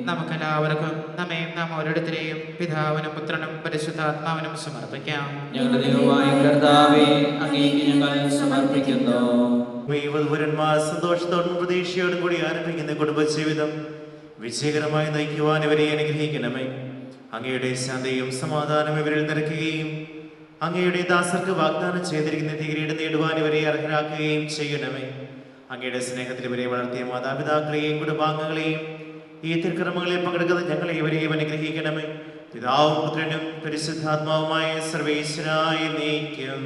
നമുക്കെല്ലാവർക്കും നമ്മയും നാം ഓരോരുത്തരെയും പിതാവിനും പുത്രനും പരിശുദ്ധാത്മാവിനും സമർപ്പിക്കാം. ഞങ്ങളുടെ ദൈവമായ കർത്താവേ, അങ്ങേക്ക് ഞങ്ങൾ സമർപ്പിക്കുന്നു. വധുവരന്മാർ സന്തോഷത്തോടും പ്രതീക്ഷയോടും കൂടി ആരംഭിക്കുന്ന കുടുംബജീവിതം വിജയകരമായി നയിക്കുവാൻ ഇവരെ അനുഗ്രഹിക്കണമേ. അങ്ങയുടെ ശാന്തിയും സമാധാനവും ഇവരിൽ നിറയ്ക്കുകയും അങ്ങയുടെ ദാസർക്ക് വാഗ്ദാനം ചെയ്തിരിക്കുന്ന കിരീടം നേടുവാൻ ഇവരെ അർഹരാക്കുകയും ചെയ്യണമേ. അങ്ങയുടെ സ്നേഹത്തിൽ ഇവരെ വളർത്തിയ മാതാപിതാക്കളെയും കുടുംബാംഗങ്ങളെയും ഈ തിരുക്കർമ്മങ്ങളിൽ പങ്കെടുക്കുന്ന ഞങ്ങളെ ഇവരെയും അനുഗ്രഹിക്കണമേ. പിതാവും പുത്രനും പരിശുദ്ധാത്മാവുമായ സർവേശ്വരായ നീക്കും.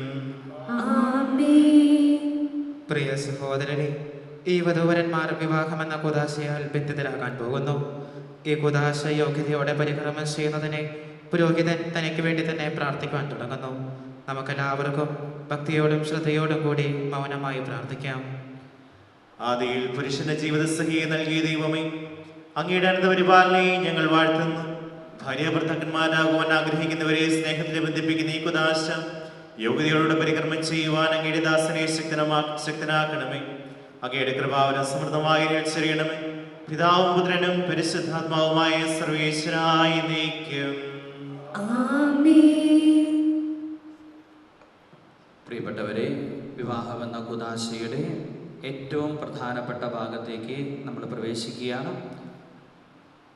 പ്രിയ സഹോദരരെ, ഈ വധൂവരന്മാർ വിവാഹമെന്ന കുദാശയാൽ ബന്ധിതരാകാൻ പോകുന്നു. ഈ കുദാശ യോഗ്യതയോടെ പരിക്രമം ചെയ്യുന്നതിനെ പുരോഹിതൻ തനിക്ക് വേണ്ടി തന്നെ പ്രാർത്ഥിക്കാൻ തുടങ്ങുന്നു. നമുക്കെല്ലാവർക്കും ഭക്തിയോടും ശ്രദ്ധയോടും കൂടി മൗനമായി പ്രാർത്ഥിക്കാം. ആദിയിൽ പുരുഷന്റെ ജീവിത സഹിയെ നൽകിയ ദൈവമേ, അങ്ങയുടെ അനന്തപരിപാലനയെ ഞങ്ങൾ വാഴ്ത്തുന്നു. ഭാര്യ ഭർത്താക്കന്മാരാകുവാൻ ആഗ്രഹിക്കുന്നവരെ സ്നേഹത്തിൽ ബന്ധിപ്പിക്കുന്ന ഈ കുദാശ യോഗ്യതയോടെ പരിക്രമം ചെയ്യുവാൻ അങ്ങയുടെ ദാസനെ ശക്തനാക്കണമേ. അങ്ങയുടെ കൃപാവനം സമൃദ്ധമായി ചെറിയണമേ. പിതാവും പുത്രനും പരിശുദ്ധാത്മാവുമായ സർവേശ്വരായ നീക്കും. പ്രിയപ്പെട്ടവരെ, വിവാഹമെന്ന കുദാശയുടെ ഏറ്റവും പ്രധാനപ്പെട്ട ഭാഗത്തേക്ക് നമ്മൾ പ്രവേശിക്കുകയാണ്.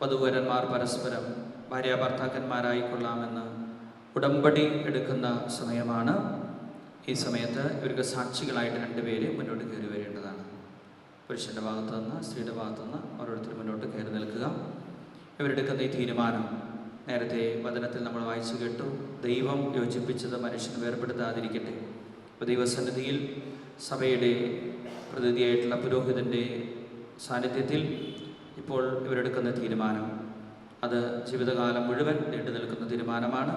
വധൂവരന്മാർ പരസ്പരം ഭാര്യ ഭർത്താക്കന്മാരായിക്കൊള്ളാമെന്ന് ഉടമ്പടി എടുക്കുന്ന സമയമാണ്. ഈ സമയത്ത് ഇവർക്ക് സാക്ഷികളായിട്ട് രണ്ടുപേര് മുന്നോട്ട് കയറി വരേണ്ടതാണ്. പുരുഷൻ്റെ ഭാഗത്തു നിന്ന് സ്ത്രീയുടെ ഭാഗത്തു നിന്ന് ഓരോരുത്തരും മുന്നോട്ട് കയറി നിൽക്കുക. ഇവരെടുക്കുന്ന ഈ തീരുമാനം നേരത്തെ വചനത്തിൽ നമ്മൾ വായിച്ചു കേട്ടു. ദൈവം യോജിപ്പിച്ചത് മനുഷ്യൻ വേർപെടുത്താതിരിക്കട്ടെ. അപ്പോൾ ദൈവസന്നിധിയിൽ സഭയുടെ പ്രതിനിധിയായിട്ടുള്ള പുരോഹിതൻ്റെ സാന്നിധ്യത്തിൽ ഇപ്പോൾ ഇവരെടുക്കുന്ന തീരുമാനം അത് ജീവിതകാലം മുഴുവൻ നീണ്ടു നിൽക്കുന്ന തീരുമാനമാണ്.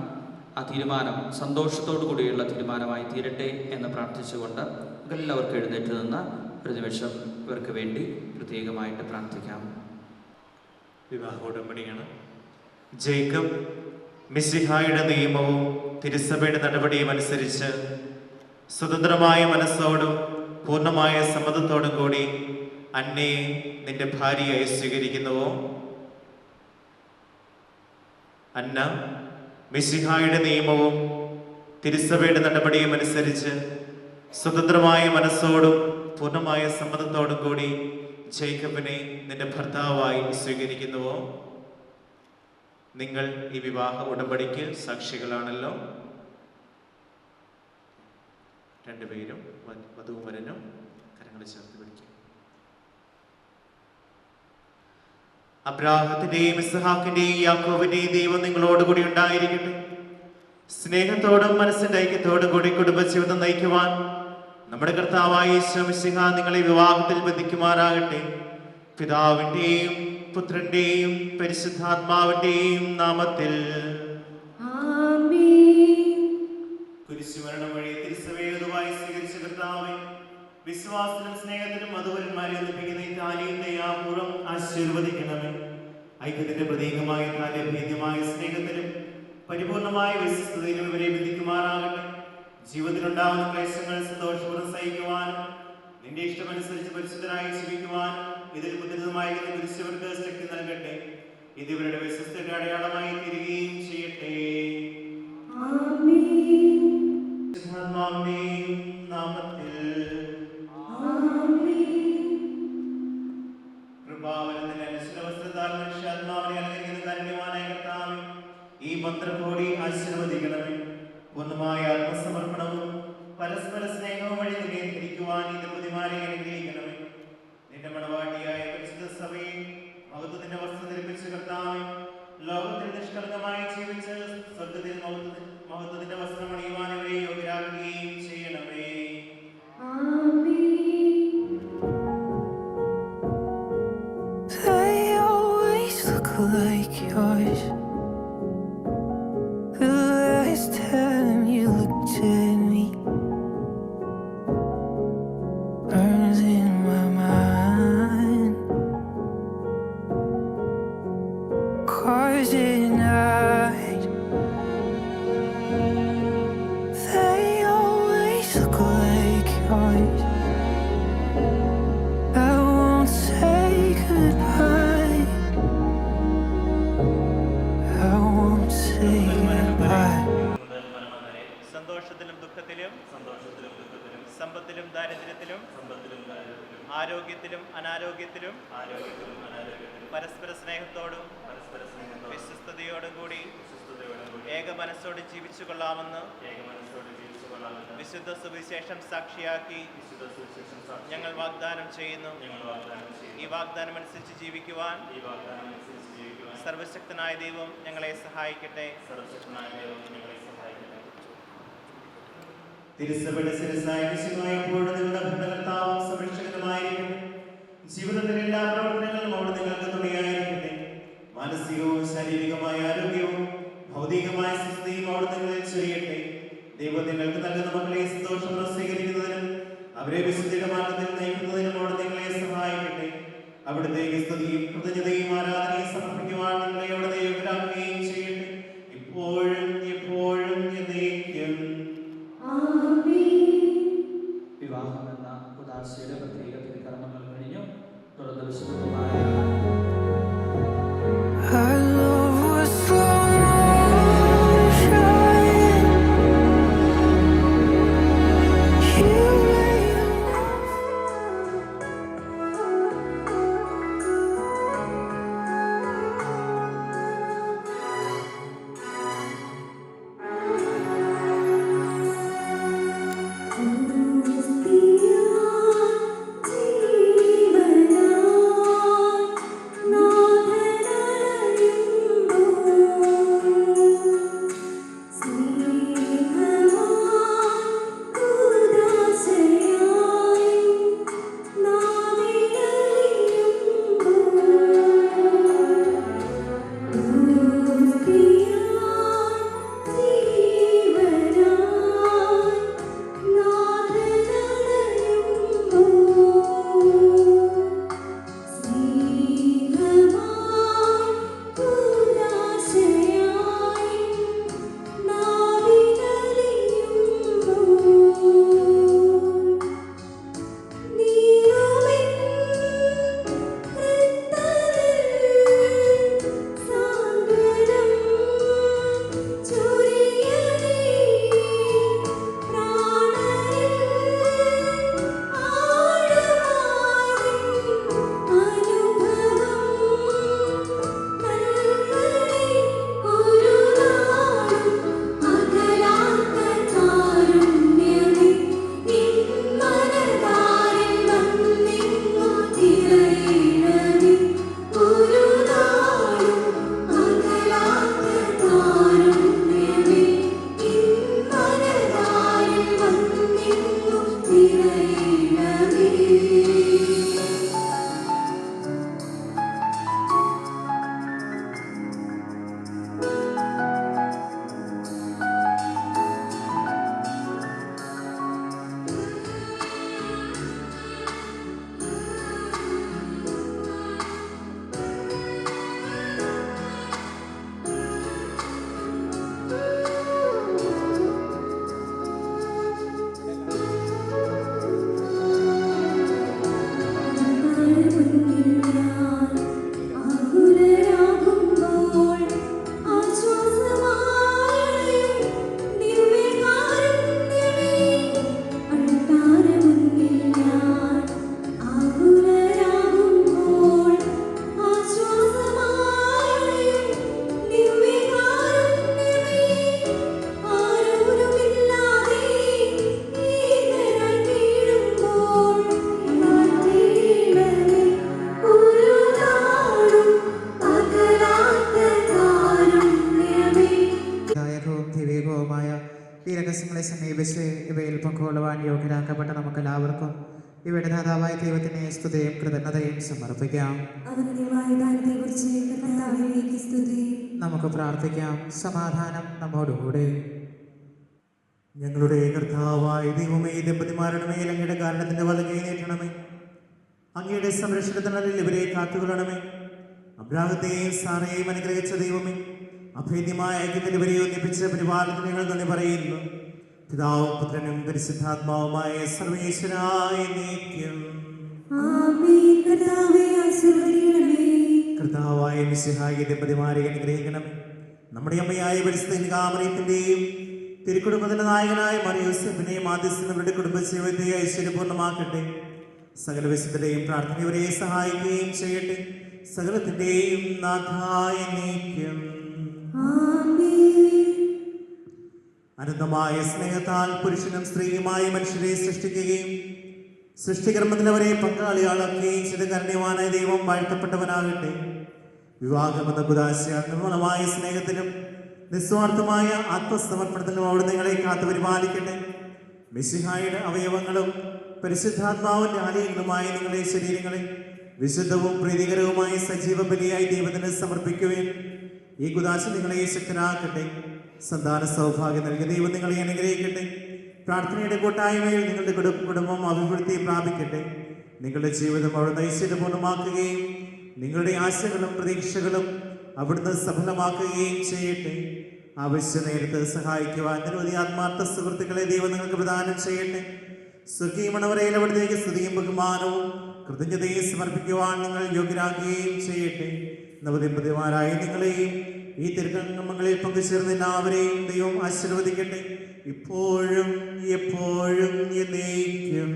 ആ തീരുമാനം സന്തോഷത്തോടു കൂടിയുള്ള തീരുമാനമായി തീരട്ടെ എന്ന് പ്രാർത്ഥിച്ചുകൊണ്ട് എല്ലാവർക്കും എഴുന്നേറ്റ് നിന്ന് ഒരു നിമിഷം ഇവർക്ക് വേണ്ടി പ്രത്യേകമായിട്ട് പ്രാർത്ഥിക്കാം. വിവാഹ ഉടമ്പടിയാണ്. ജേക്കബ് മിശിഹായുടെ നിയമവും തിരുസഭയുടെ നടപടിയും അനുസരിച്ച് സ്വതന്ത്രമായ മനസ്സോടും പൂർണ്ണമായ സമ്മതത്തോടും കൂടി അന്നയെ നിന്റെ ഭാര്യയായി സ്വീകരിക്കുന്നുവോ? അന്ന മിശിഹായുടെ നിയമവും തിരുസഭയുടെ നടപടിയും അനുസരിച്ച് സ്വതന്ത്രമായ മനസ്സോടും പൂർണ്ണമായ സമ്മതത്തോടും കൂടി ജേക്കബിനെ നിന്റെ ഭർത്താവായി സ്വീകരിക്കുന്നുവോ? നിങ്ങൾ ഈ വിവാഹ ഉടമ്പടിക്ക് സാക്ഷികളാണല്ലോ. രണ്ടുപേരും വധുവും വരനും കരങ്ങളിൽ ചേർത്ത് പിടിക്കും. അബ്രാഹത്തിന്റെയും ഇസ്ഹാക്കിന്റെയും യാക്കോബിന്റെയും ദൈവം നിങ്ങളോടുകൂടി ഉണ്ടായിരിക്കട്ടെ. സ്നേഹത്തോടും മനസ്സിന്റെ ഐക്യത്തോടും കൂടി കുടുംബജീവിതം നയിക്കുവാൻ നമ്മുടെ കർത്താവായ യേശു മിശിഹ നിങ്ങളെ വിവാഹത്തിൽ ബന്ധിക്കുമാറാകട്ടെ. പിതാവിന്റെയും പുത്രന്റെയും പരിശുദ്ധാത്മാവിന്റെയും നാമത്തിൽ. ആമേൻ. കുരിശുമരണം വഴി തിരുസവേദമായി സ്വീകരിച്ച കർത്താവേ, വിശ്വാസത്തിലും സ്നേഹത്തിലും മധുവരന്മാരെ ഒന്നിപ്പിക്കുന്ന ഈ താലിയും ദയാപൂർവ്വം ആശീർവദിക്കണമേ. ഐക്യത്തിന്റെ പ്രതീകമായ താലി അഭേദ്യമായ സ്നേഹത്തിലും പരിപൂർണമായ വിശ്വസ്തയിലും ഇവരെ ബന്ധിക്കുമാറാകട്ടെ. ജീവിതത്തിലുണ്ടാവുന്ന ക്ലേശങ്ങൾ സന്തോഷപൂർവ്വം സഹിക്കുവാനും നിന്റെ ഇഷ്ടമനുസരിച്ച് പരിശുദ്ധരായി ജീവിക്കുവാനും ഇതിൽ മുദ്രിതമായ കുരിശവർക്ക് ശക്തി നൽകട്ടെ. ഇത് ഇവരുടെ വിശ്വസ്തയുടെ അടയാളമായി തീരുകയും ചെയ്യട്ടെ. ആമേൻ. പരിശുദ്ധാത്മാവിന്റെയും നാമത്തിൽ. ആമേൻ. കൃപാവനത്തിന്റെ അനുസൃതവസ്ത്രത്താൽ മനുഷ്യാത്മാവിനെ അലങ്കരിക്കുന്ന കാരുണ്യവാനായ കർത്താവേ, ഈ മന്ത്രകോടി ആശീർവദിക്കണമേ. പൂർണ്ണമായ ആത്മസമർപ്പണവും പരസ്പര സ്നേഹവും വഴി നിന്നെ ധരിക്കുവാൻ ഈ ദമ്പതിമാരെ അനുഗ്രഹിക്കണമേ. നിന്റെ മണവാട്ടിയായ പരിശുദ്ധ സഭയെ മഹത്വത്തിന്റെ വസ്ത്രം ധരിപ്പിച്ച കർത്താവേ, ലോകത്തിൽ നിഷ്കളങ്കമായി ജീവിച്ച് സ്വർഗത്തിൽ മഹത്വത്തിന്റെ വസ്ത്രം അണിയുവാൻ ഇവരെ യോഗ്യരാക്കുകയും ചെയ്യണമേ. They always look like yours. The last time you looked at me burns in my mind. 'Cause at night they always look like yours. I won't say goodbye. I won't say goodbye. സന്തോഷത്തിലും ദുഃഖത്തിലും സമ്പത്തിലും ദാരിദ്ര്യത്തിലും ആരോഗ്യത്തിലും അനാരോഗ്യത്തിലും പരസ്പര സ്നേഹത്തോടും വിശ്വസ്തയോടും കൂടി ഏക മനസ്സോട് ജീവിച്ചു കൊള്ളാമെന്ന് വിശുദ്ധ സുവിശേഷം സാക്ഷിയാക്കി ഞങ്ങൾ വാഗ്ദാനം ചെയ്യുന്നു. ഈ വാഗ്ദാനം അനുസരിച്ച് ജീവിക്കുവാൻ സർവശക്തനായ ദൈവം ഞങ്ങളെ സഹായിക്കട്ടെ. തിരുസഭയുടെ ശിരസ്സായ വിശുദ്ധമായ എപ്പോഴും നിങ്ങളുടെ ഭരണകർത്താവും സംരക്ഷകനുമായിരിക്കട്ടെ. ജീവിതത്തിലെ എല്ലാ പ്രവർത്തനങ്ങളും അവിടെ നിങ്ങൾക്ക് തുണയായിരിക്കട്ടെ. മാനസികവും ശാരീരികമായ ആരോഗ്യവും ഭൗതികമായ സ്ഥിതിയും അവിടെ നിങ്ങളിൽ ചൊരിയട്ടെ. ദൈവം നിങ്ങൾക്ക് നൽകുന്ന മക്കളെ സന്തോഷപൂർവ്വം സ്വീകരിക്കുന്നതിനും അവരെ വിശുദ്ധിയുടെ മാർഗത്തിൽ നയിക്കുന്നതിനും അവിടെ നിങ്ങളെ സഹായിക്കട്ടെ. അവിടുത്തേക്ക് സ്തുതിയും കൃതജ്ഞതയും ആരാധനയും സമർപ്പിക്കുവാൻ നിങ്ങളെ അവിടെ യോഗ്യരാക്കുകയും ചെയ്യട്ടെ. ഇപ്പോഴും എപ്പോഴും എന്നേക്കും. വിവാഹം എന്ന ഉദാശയുടെ പ്രത്യേക തിരുക്കർമ്മങ്ങൾ കഴിഞ്ഞു. തുടർന്ന് വിശുദ്ധമായ Our love was slow motion. You made ദൈവവുമായ ഈ രഹസ്യങ്ങളെ സമീപിച്ച് ഇവയിൽ പങ്കുകൊള്ളുവാൻ യോഗ്യരാക്കപ്പെട്ട നമുക്കെല്ലാവർക്കും ഇവയുടെ ദാതാവായ ദൈവത്തിനെ സ്തുതിയും കൃതജ്ഞതയും സമർപ്പിക്കാം. നമുക്ക് പ്രാർത്ഥിക്കാം. സമാധാനം നമ്മോടുകൂടെ. ഞങ്ങളുടെ കർത്താവായ ദൈവമേ, ദമ്പതിമാരുടെ മേൽ അങ്ങയുടെ കാരണത്തിന്റെ വലകൈ നീട്ടണമേ. അങ്ങയുടെ സംരക്ഷണത്തിനിൽ ഇവരെ കാത്തുകൊള്ളണമേ. അബ്രാഹത്തെയും സാറയെയും അനുഗ്രഹിച്ച ദൈവമേ, അഭേദ്യമായ ഐക്യത്തിൽ ഇവരെ ഒന്നിപ്പിച്ച പരിപാലനത്തിന് ഞങ്ങൾ നന്ദി പറയുന്നു. പിതാവും പുത്രനും പരിശുദ്ധാത്മാവുമായ സർവേശ്വരായ നീക്കം. കർത്താവായ മിശിഹായ ദമ്പതിമാരെ അനുഗ്രഹിക്കണമേ. നമ്മുടെ അമ്മയായ പരിശുദ്ധ കാമറയത്തിന്റെയും തിരുക്കുടുംബത്തിന്റെ നായകനായ മറിയൂസഫിനെയും ആദ്യസ്ഥരുടെ കുടുംബജീവിതത്തെ ഐശ്വര്യപൂർണ്ണമാക്കട്ടെ. സകല വിശുദ്ധരെയും പ്രാർത്ഥനവരെ സഹായിക്കുകയും ചെയ്യട്ടെ. സകലത്തിന്റെയും നാഥായ നീക്കം. അനന്തമായ സ്നേഹത്താൽ പുരുഷനും സ്ത്രീയുമായ മനുഷ്യരെ സൃഷ്ടിക്കുകയും സൃഷ്ടികർമ്മത്തിലവരെ പങ്കാളിയാളാക്കുകയും ചെയ്ത കരുണ്യവാനായ ദൈവം വാഴ്ത്തപ്പെട്ടവനാകട്ടെ. വിവാഹമെന്ന കുദാശമായ സ്നേഹത്തിലും നിസ്വാർത്ഥമായ ആത്മസമർപ്പണത്തിലും അവിടെ നിങ്ങളെ കാത്തു പരിപാലിക്കട്ടെ. മിശിഹായുടെ അവയവങ്ങളും പരിശുദ്ധാത്മാവിന്റെ ആലയങ്ങളുമായ നിങ്ങളെ ശരീരങ്ങളെ വിശുദ്ധവും പ്രീതികരവുമായ സജീവ ബലിയായി ദൈവത്തിന് സമർപ്പിക്കുകയും ഈ കുദാശ നിങ്ങളെ ശക്തനാക്കട്ടെ. സന്താന സൗഭാഗ്യം നൽകിയ ദൈവം നിങ്ങളെ അനുഗ്രഹിക്കട്ടെ. പ്രാർത്ഥനയുടെ കൂട്ടായ്മയിൽ നിങ്ങളുടെ കുടുംബം അഭിവൃദ്ധി പ്രാപിക്കട്ടെ. നിങ്ങളുടെ ജീവിതം അവിടുന്ന് ഐശ്വര്യപൂർണ്ണമാക്കുകയും നിങ്ങളുടെ ആശകളും പ്രതീക്ഷകളും അവിടുന്ന് സഫലമാക്കുകയും ചെയ്യട്ടെ. ആവശ്യ നേരത്ത് സഹായിക്കുവാൻ നിരവധി ആത്മാർത്ഥ സുഹൃത്തുക്കളെ ദൈവം നിങ്ങൾക്ക് പ്രദാനം ചെയ്യട്ടെ. സ്വർഗീയമണവരയിൽ അവിടത്തേക്ക് സ്തുതിയും ബഹുമാനവും കൃതജ്ഞതയും സമർപ്പിക്കുവാൻ നിങ്ങൾ യോഗ്യരാക്കുകയും ചെയ്യട്ടെ. നവദമ്പതിമാരായ നിങ്ങളെയും ഈ തിരുക്കർമ്മങ്ങളിൽ പങ്കുചേർന്ന എല്ലാവരെയും ദൈവം ആശീർവദിക്കട്ടെ, ഇപ്പോഴും എപ്പോഴും എന്നേക്കും.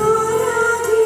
ആരാധി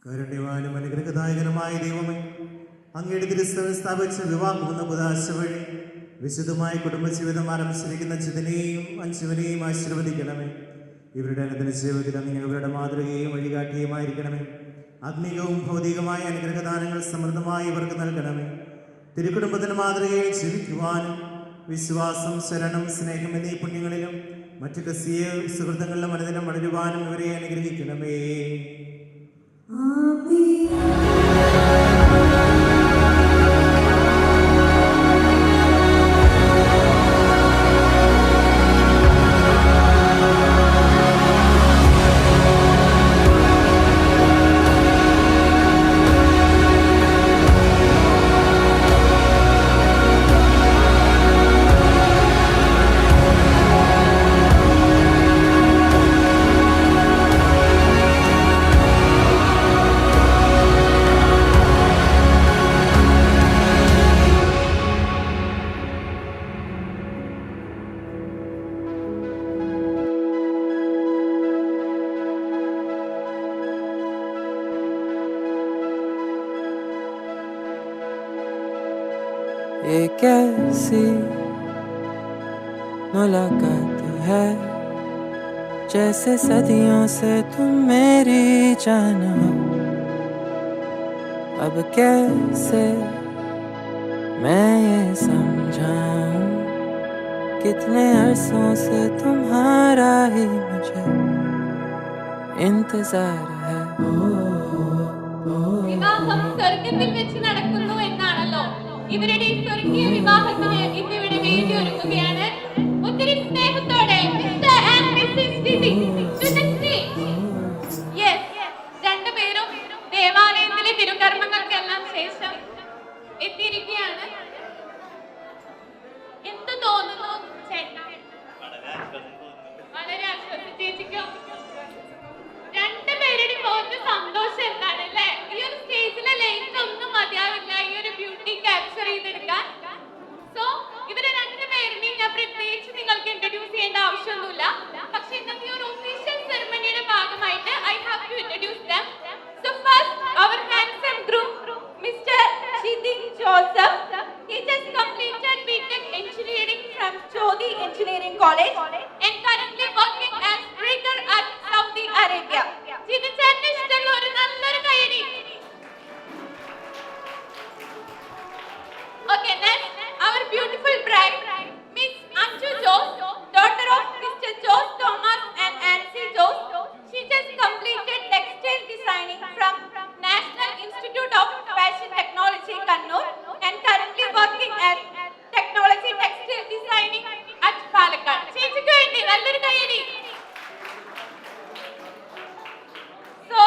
കാരുണ്യവാനും അനുഗ്രഹദായകനുമായ ദൈവമേ, അങ്ങയുടെ തിരുസഭ സ്ഥാപിച്ച വിവാഹമെന്ന കുദാശ വഴി വിശുദ്ധമായ കുടുംബജീവിതം ആരംഭിച്ചിരിക്കുന്ന ചിതനെയും അഞ്ചുവിനെയും ആശീർവദിക്കണമേ. ഇവരുടെ അനുദിന ജീവിതത്തിൽ അങ്ങ് ഇവരുടെ മാതൃകയും വഴികാട്ടിയുമായിരിക്കണമേ. ആത്മീയവും ഭൗതികമായ അനുഗ്രഹദാനങ്ങൾ സമൃദ്ധമായി ഇവർക്ക് നൽകണമേ. തിരുക്കുടുംബത്തിന് മാതൃകയിൽ ജീവിക്കുവാനും വിശ്വാസം, ശരണം, സ്നേഹം എന്നീ പുണ്യങ്ങളിലും മറ്റു ക്രിസ്തീയ സുഹൃത്തുക്കളിലും അനുദിനം വളരുവാനും ഇവരെ അനുഗ്രഹിക്കണമേ. ये कैसी मुलाकात है, जैसे सदियों से तुम मेरी जान हो। अब कैसे मैं ये समझाऊं, कितने अरसों से तुम्हारा ही मुझे इंतजार है। വിവാഹം സ്വർഗത്തിൽ വെച്ച് നടക്കുന്നു എന്നാണല്ലോ. ഇവരുടെ ഈ സ്വർഗീയ വിവാഹത്തിന് ഇന്നിവിടെ വേദി ഒരുക്കുകയാണ്. ഒത്തിരി സ്നേഹത്തോടെ mister and Mrs didi to the stage. Yes, രണ്ടുപേരും ദേവാലയത്തിലെ തിരുക്കർമ്മങ്ങൾക്കെല്ലാം ശേഷം എത്തിയിരിക്കുകയാണ്. എന്ത് തോന്നുന്നു ചേട്ടാ? വളരെ ആശ്വാസം. ചേച്ചിക്കോ? രണ്ടുപേരുടെ മുഖത്ത് സന്തോഷം എന്താണ് അല്ലേ? ഈ ഒരു സ്റ്റേജിലെ ലൈറ്റ് ഒന്നും മതിയാവില്ല ഈ ഒരു ബ്യൂട്ടി ക്യാപ്ചർ ചെയ്തെടുക്കാൻ. സോ ഇവരെ രണ്ടുപേരിനെയും ഞാൻ പ്രത്യേകിച്ച് നിങ്ങൾക്ക് ഇൻട്രൊഡ്യൂസ് ചെയ്യേണ്ട ആവശ്യമൊന്നുമില്ല. പക്ഷേ ഇന്നത്തെ ഒരു ഒഫീഷ്യൽ സെറിമണിയുടെ ഭാഗമായിട്ട് I have to introduce them. So first our handsome groom mister Jithin Joseph. He just completed BTech Engineering from Jodi Engineering College and currently working as rigger at Saudi Arabia. Jithin ചേട്ടന് ഇഷ്ടമുള്ള ഒരു നല്ലൊരു കൈയടി. Okay, next our beautiful bride Miss Anju Jose, daughter of Mr. Jose Thomas and Nancy Jose. She just completed textile designing from National Institute of Fashion Technology, Kannur, and currently working at Technology Textile Designing at Palakkad. ചേച്ചിക്ക് വേണ്ടി നല്ലൊരു കൈയടി. So,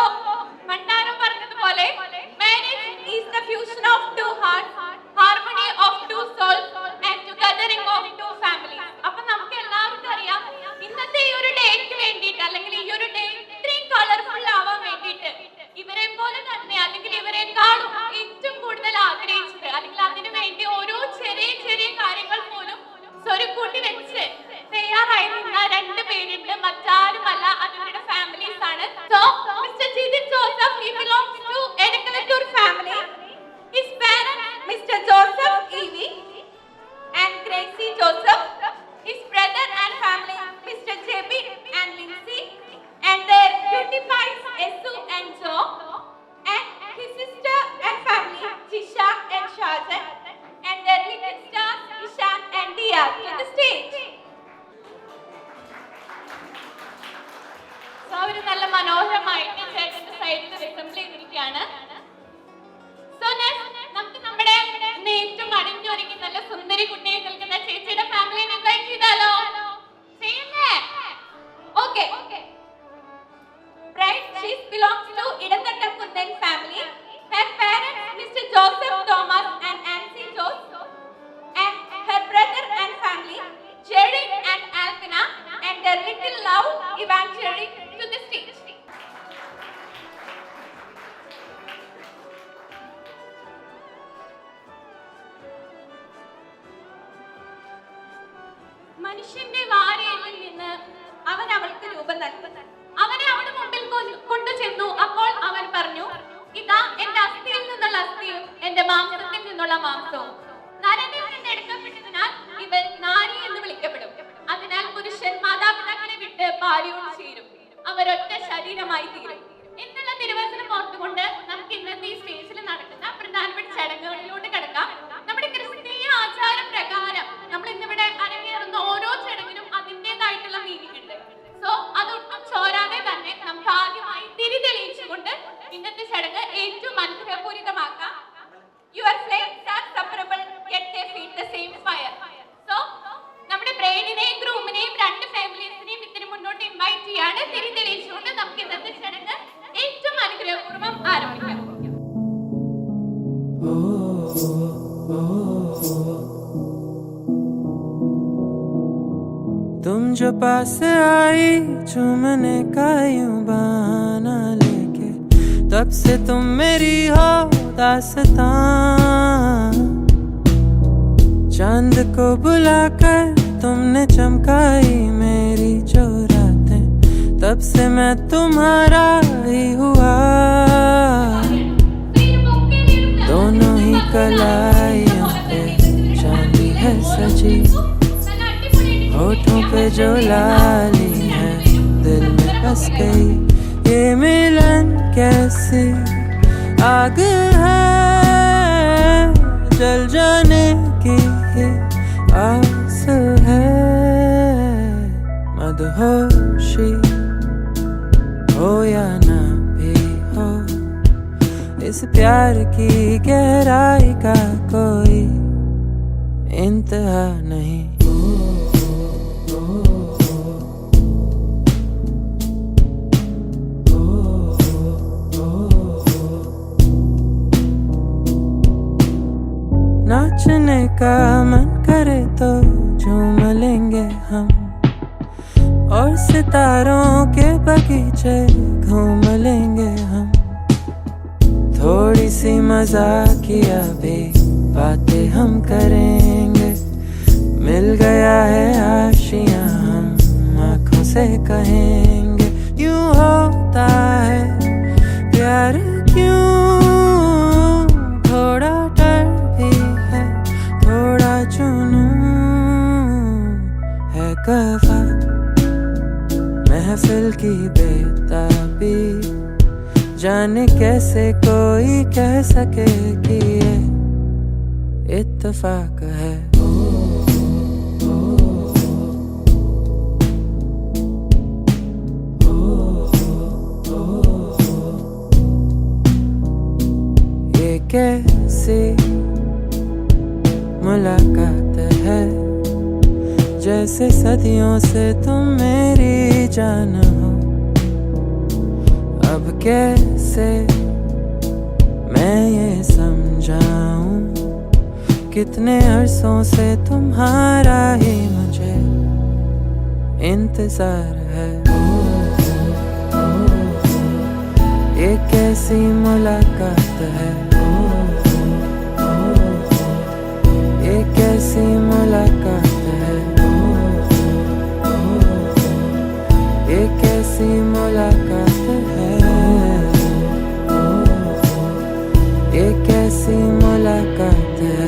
മണ്ടാരോ പറഞ്ഞതുപോലെ marriage is the fusion of two hearts, harmony of two souls and togethering of two families. അപ്പോൾ നമുക്ക് എല്ലാവർക്കും അറിയാം ഇന്നത്തെ ഈ ഒരു ഡേക്ക് വേണ്ടിയിട്ട് അല്ലെങ്കിൽ ഈ ഒരു ഡേ ഇത്രയും കളർഫുൾ ആവാൻ വേണ്ടിയിട്ട് ഇവരെ പോലെ തന്നെ അല്ലെങ്കിൽ ഇവരെക്കാളും ഏറ്റവും കൂടുതൽ ആഗ്രഹിച്ചത് അല്ലെങ്കിൽ അതിനു വേണ്ടി ഓരോ ചെറിയ ചെറിയ കാര്യങ്ങൾ പോലും സ്വരുക്കൂട്ടി വെച്ച് തയ്യാറായി നിന്ന രണ്ട് പേരുണ്ട്. മറ്റാരുമല്ല, അതിവരുടെ ഫാമിലീസ് ആണ്. So mister Jithin Joseph, he belongs to Edakalatur family. His parents Mr. Joseph Evie and Gracie Joseph. His brother and family Mr. JB and Lindsay and their beauty pies Esu and Joe. And his sister and family Jisha and Shajan and their little stars Ishan and Dia to the stage. So അവര് നല്ല മനോഹരമായിട്ട് ചേട്ടന്റെ സൈഡിൽ resemble ചെയ്തിരിക്കുകയാണ്. So next നമുക്ക് നമ്മുടെ ഏറ്റവും അണിഞ്ഞൊരുങ്ങി നല്ല സുന്ദരി കുട്ടിയെ നിൽക്കുന്ന ചേച്ചിയുടെ ഫാമിലിനെ ഇൻവൈറ്റ് ചെയ്താലോ? ചെയ്യല്ലേ? Okay. Bride, she belongs to Idangattam Kundan family. Her parents Mr. Joseph Thomas and Nancy Jose and her brother and family Jerry and Alvina and their little love Evangeline to the stage. മനുഷ്യന്റെ വാരിയലിൽ നിന്ന് അവൻ അവൾക്ക് രൂപം നൽകി. അവനെ അവളുടെ മുമ്പിൽ കൊണ്ടുചെന്നു. അപ്പോൾ അവൻ പറഞ്ഞു, നിന്നുള്ള മാംസവും. നരനിൽ നിന്ന് എടുക്കപ്പെട്ടതിനാൽ ഇവൻ നാരി എന്ന് വിളിക്കപ്പെടും. അതിനാൽ പുരുഷൻ മാതാപിതാക്കളെ വിട്ട് ഭാര്യയോട് ചേരും, അവരൊറ്റ ശരീരമായി തീരും എന്നുള്ള തിരുവചനം ഓർത്തുകൊണ്ട് നമുക്ക് ഇന്നത്തെ ഈ സ്റ്റേജിൽ നടക്കുന്ന പ്രധാനപ്പെട്ട ചടങ്ങുകളിലൂടെ കിടക്കാം. നമ്മുടെ ക്രിസ്തീയ ആചാര പ്രകാരം നമ്മൾ ഇന്നിവിടെ അരങ്ങേറുന്ന ഓരോ ചടങ്ങിനും അതിൻ്റെതായിട്ടുള്ള മീനിങ് ഉണ്ട്. സോ അതൊട്ടും ചോരാതെ തന്നെ നമുക്ക് ആദ്യമായി തിരി തെളിയിച്ചുകൊണ്ട് ഇന്നത്തെ ചടങ്ങ് ഏറ്റവും അനുഗ്രഹപൂരിതമാക്കാം. Your flames are separable, yet they feed the same fire. So നമ്മുടെ ബ്രൈഡിനെയും ഗ്രൂമിനെയും രണ്ട് ഫാമിലീസിനെയും ഇത്തിരി മുന്നോട്ട് ഇൻവൈറ്റ് ചെയ്യാണ്. തിരി തെളിയിച്ചുകൊണ്ട് നമുക്ക് ഇന്നത്തെ ചടങ്ങ് ഏറ്റവും അനുഗ്രഹപൂർവ്വം ആരംഭിക്കാം. तुम जो पास आई चूमने का यूं बहाना लेके, तब से तुम मेरी हो दास्तां। चांद को बुलाकर तुमने चमकाई मेरी जो रातें, तब से मैं तुम्हारा ही हुआ। दोनों ही कलाइयों पे चांदी है सजी, होठों पे जो लाली है दिल में बस गई। ये मिलन कैसी आग है, जल जाने की आस है। मदहोशी हो या ना भी हो, इस प्यार की गहराई का कोई इंतहा नहीं। नाचने का मन करे तो झूम लेंगे हम, और सितारों के बगीचे घूम लेंगे हम। थोड़ी सी मजाकिया भी बातें हम करेंगे, मिल गया है आशियां हम आँखों से कहेंगे। यूं होता है प्यार क्यों, थोड़ा डर भी है, थोड़ा जुनून है गवा। महफिल की बेताबी जाने कैसे कोई कह सके कि ये इत्तेफाक है। ये कैसी मुलाकात है, जैसे सदियों से तुम मेरी जान हो। अब कैसे मैं ये समझाऊं, कितने अरसों से तुम्हारा ही मुझे इंतजार है। ये कैसी मुलाकात है, ये कैसी मुलाकात है, ये कैसी मुलाकात है, ये कैसी मुलाकात है।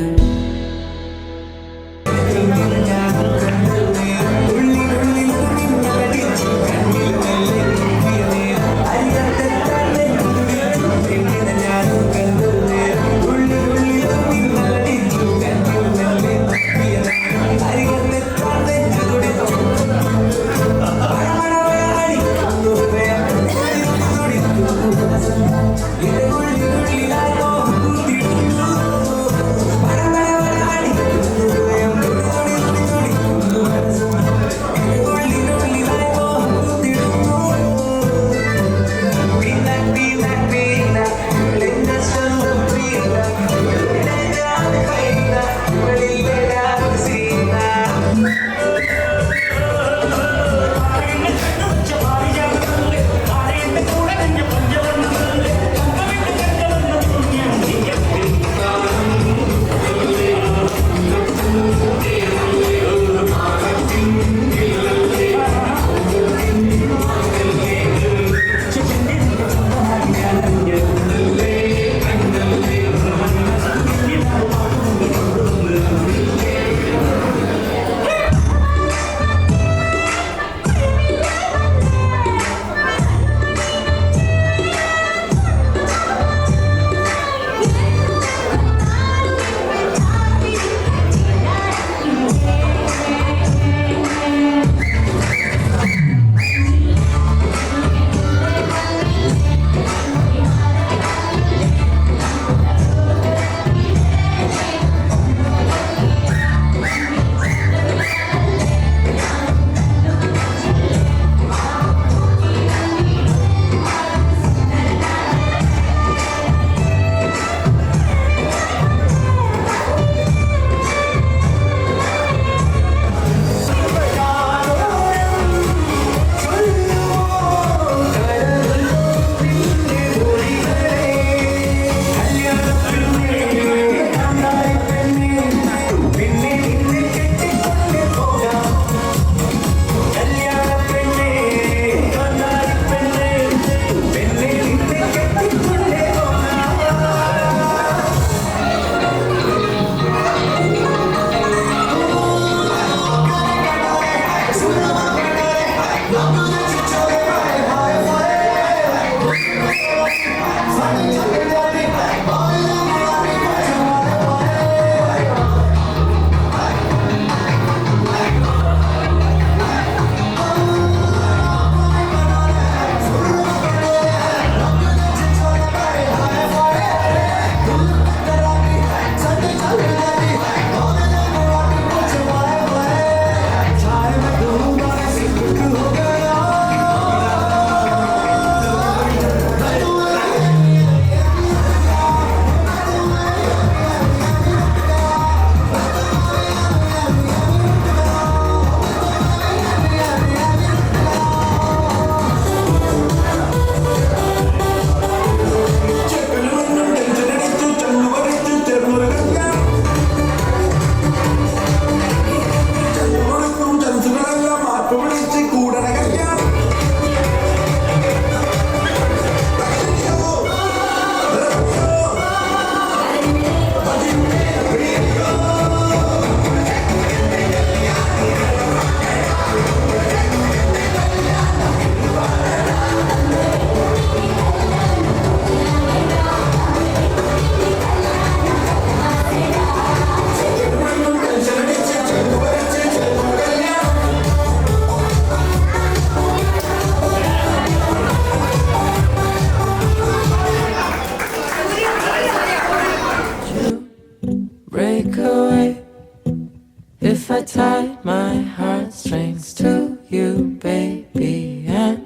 if I tied my heartstrings to you, baby? And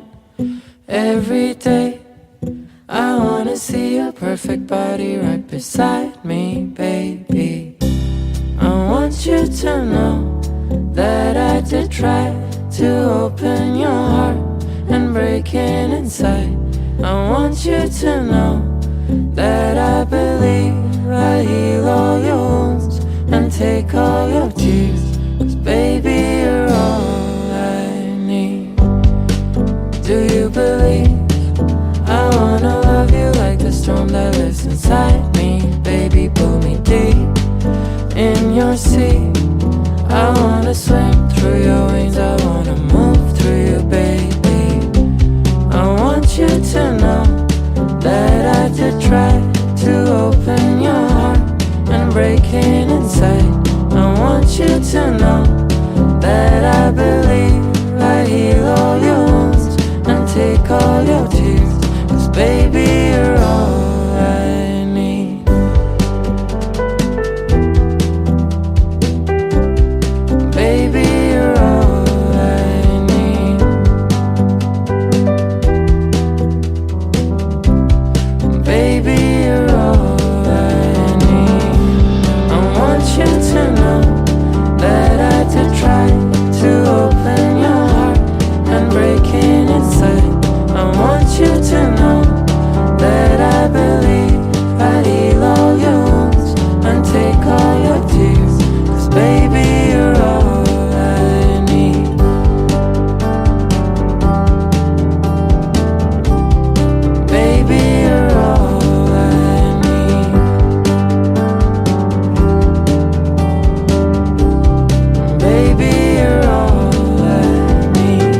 every day I wanna see your perfect body right beside me, baby. I want you to know that I did try to open your heart and break it inside. I want you to know that I believe I heal all your wounds and take all your tears, 'cause baby, you're all I need. Do you believe I wanna love you like the storm that lives inside me? Baby, pull me deep in your sea. I wanna swim through your wings, I wanna move through you, baby. I want you to know that I did try to open your heart and break it inside. I want you to know that I believe I heal all your wounds and take all your tears, 'cause baby, you're all I need. Baby, you're all I need. Baby, you're all I need. I want you to know that I did try to open your heart and break it inside. I want you to know that I believe I'd heal all your wounds and take all your tears, 'cause baby, you're all I need. Baby, you're all I need. Baby, you're all I need.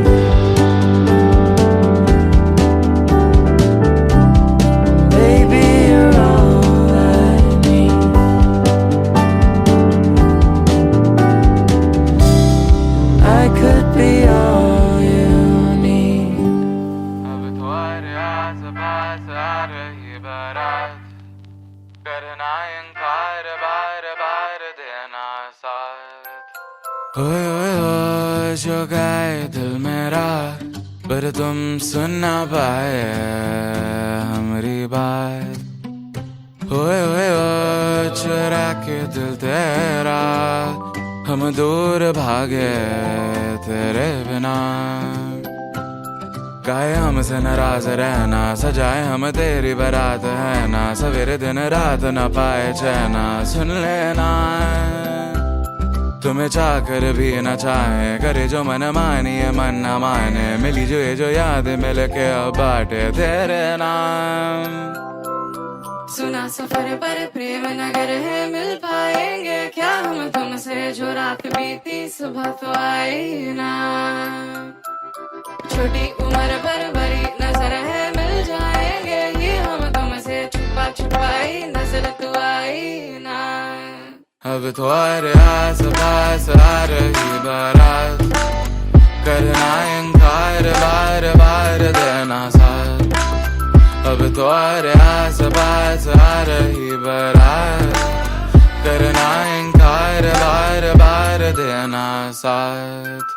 Baby, you're all I need. I could be all you need. अब तुम्हारे आस-पास आ रही बारात, करना इनकार बार-बार देना साथ। ओए ओए ओए जो गाए दिल मेरा, पर तुम सुन ना पाए हमारी बात। ओए ओए ओए चुरा के दिल तेरा, हम दूर भागे तेरे बिना। गाए हमसे नाराज रहना, सजाए हम तेरी बारात है ना, सवेरे दिन रात न पाए चैना, सुन लेना। तुम्हें चाहकर भी न चाहे, करे जो मन मानिए मन न माने, मिली जो ये जो याद मिल के अब बाटे तेरे नाम। सुना सफर पर प्रेम नगर है, मिल पाएंगे क्या हम तुमसे, जो रात बीती सुबह तो आई ना। छोटी उम्र पर बड़ी नजर है, मिल जाएंगे ये हम तुमसे, छुपा छुपाई नजर तो आई ना। अब तुम्हारे आस-पास आ रही बारात, करना इनकार बार-बार देना साथ। अब तुम्हारे आस-पास आ रही बारात, करना इनकार बार-बार देना साथ।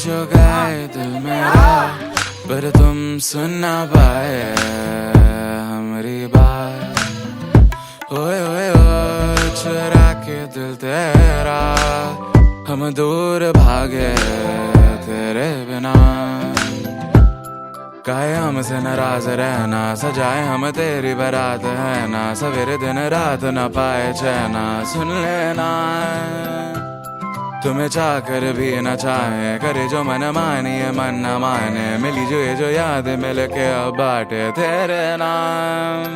जो गाए दिल मेरा, पर तुम सुन ना पाए हमारी बात। ओए ओए ओए चुरा के दिल तेरा, हम दूर भागे तेरे बिना। गाए हमसे नाराज रहना, सजाए हम तेरी बारात है ना, सवेरे दिन रात न पाए चैना, सुन लेना। तुम्हें चाहकर भी न चाहे, करे जो मन मानिए मन न माने, मिली जो ये जो याद मिल के अब बाटे तेरे नाम।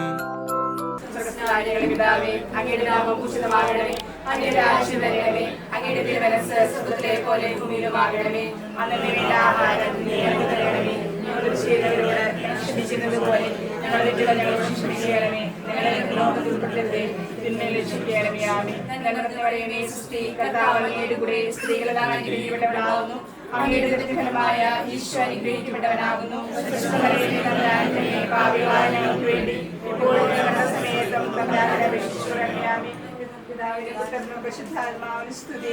പിതാവേ, അങ്ങയുടെ നാമം പൂജിതമാകണമേ, അങ്ങയുടെ രാജ്യം വരണമേ, അങ്ങയുടെ തിരുമനസ്സ് സ്വർഗ്ഗത്തിലെ പോലെ ഭൂമിയിലുമാകണമേ. അന്നത്തെ വേണ്ട ആഹാരം നീ ഞങ്ങൾക്ക് തരണമേ, ഞങ്ങളോട് ചെയ്തവരോട് ക്ഷമിച്ചിരുന്നത് പോലെ ഞങ്ങളുടെ തെറ്റുകൾ ഞങ്ങളോട് ക്ഷമിക്കണമേ. ഞങ്ങളെ ലോകത്തിൽ ഉൾപ്പെടുത്തരുതേ, തിന്മയിൽ രക്ഷിക്കണമേ. ആമേൻ. നന്മ പറയുമേ സൃഷ്ടി, കർത്താവ് അങ്ങയുടെ കൂടെ സ്ത്രീകളെല്ലാം അനുഗ്രഹിക്കപ്പെട്ടവളാകുന്നു. അങ്ങയുടെ ദുരിതഫലമായ ഈശോ അനുഗ്രഹിക്കപ്പെട്ടവനാകുന്നു. പാപികളായ ഞങ്ങൾക്ക് വേണ്ടി ഇപ്പോഴും ഞങ്ങളുടെ സമയത്തും തമ്പുരാനോട് അപേക്ഷിച്ചുകൊള്ളണമേ. ആമേൻ. പിതാവിനും പുത്രനും പരിശുദ്ധാത്മാവിനും സ്തുതി.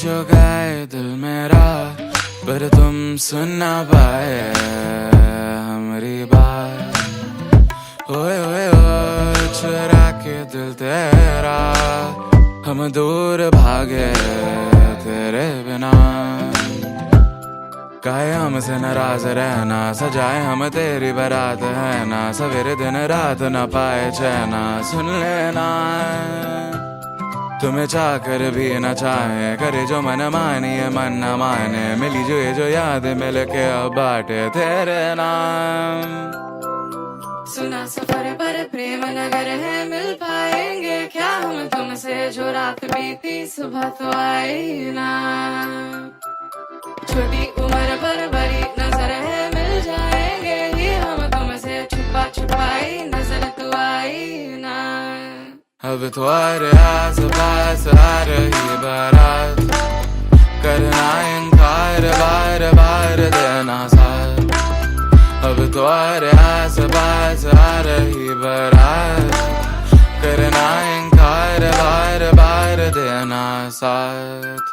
जोगा है दिल मेरा पर तुम सुन ना पाए हमारी बात। ओए ओए ओए चुरा के दिल तेरा हम दूर भागे तेरे बिना। काहे हमसे नाराज रहना, सजाए हम तेरी बारात है ना। सवेरे दिन रात न पाए चैना, सुन लेना तुम्हें चाह कर भी न चाहे, करे जो मन मानिए मन न माने। मिली जो याद मिल के अब बाटे तेरे नाम। सुना सफर पर प्रेम नगर है, मिल पाएंगे क्या हम तुमसे। जो रात बीती सुबह तो आई ना। छोटी उम्र पर बड़ी नजर है, मिल जाएंगे ही हम तुमसे। छुपा छुपाई नजर तू आई ना। अब तुम्हारे आस पास आ रही बारात, करना इनकार बार बार देना साथ। अब तुम्हारे आस पास आ रही बारात, करना इनकार बार बार देना साथ।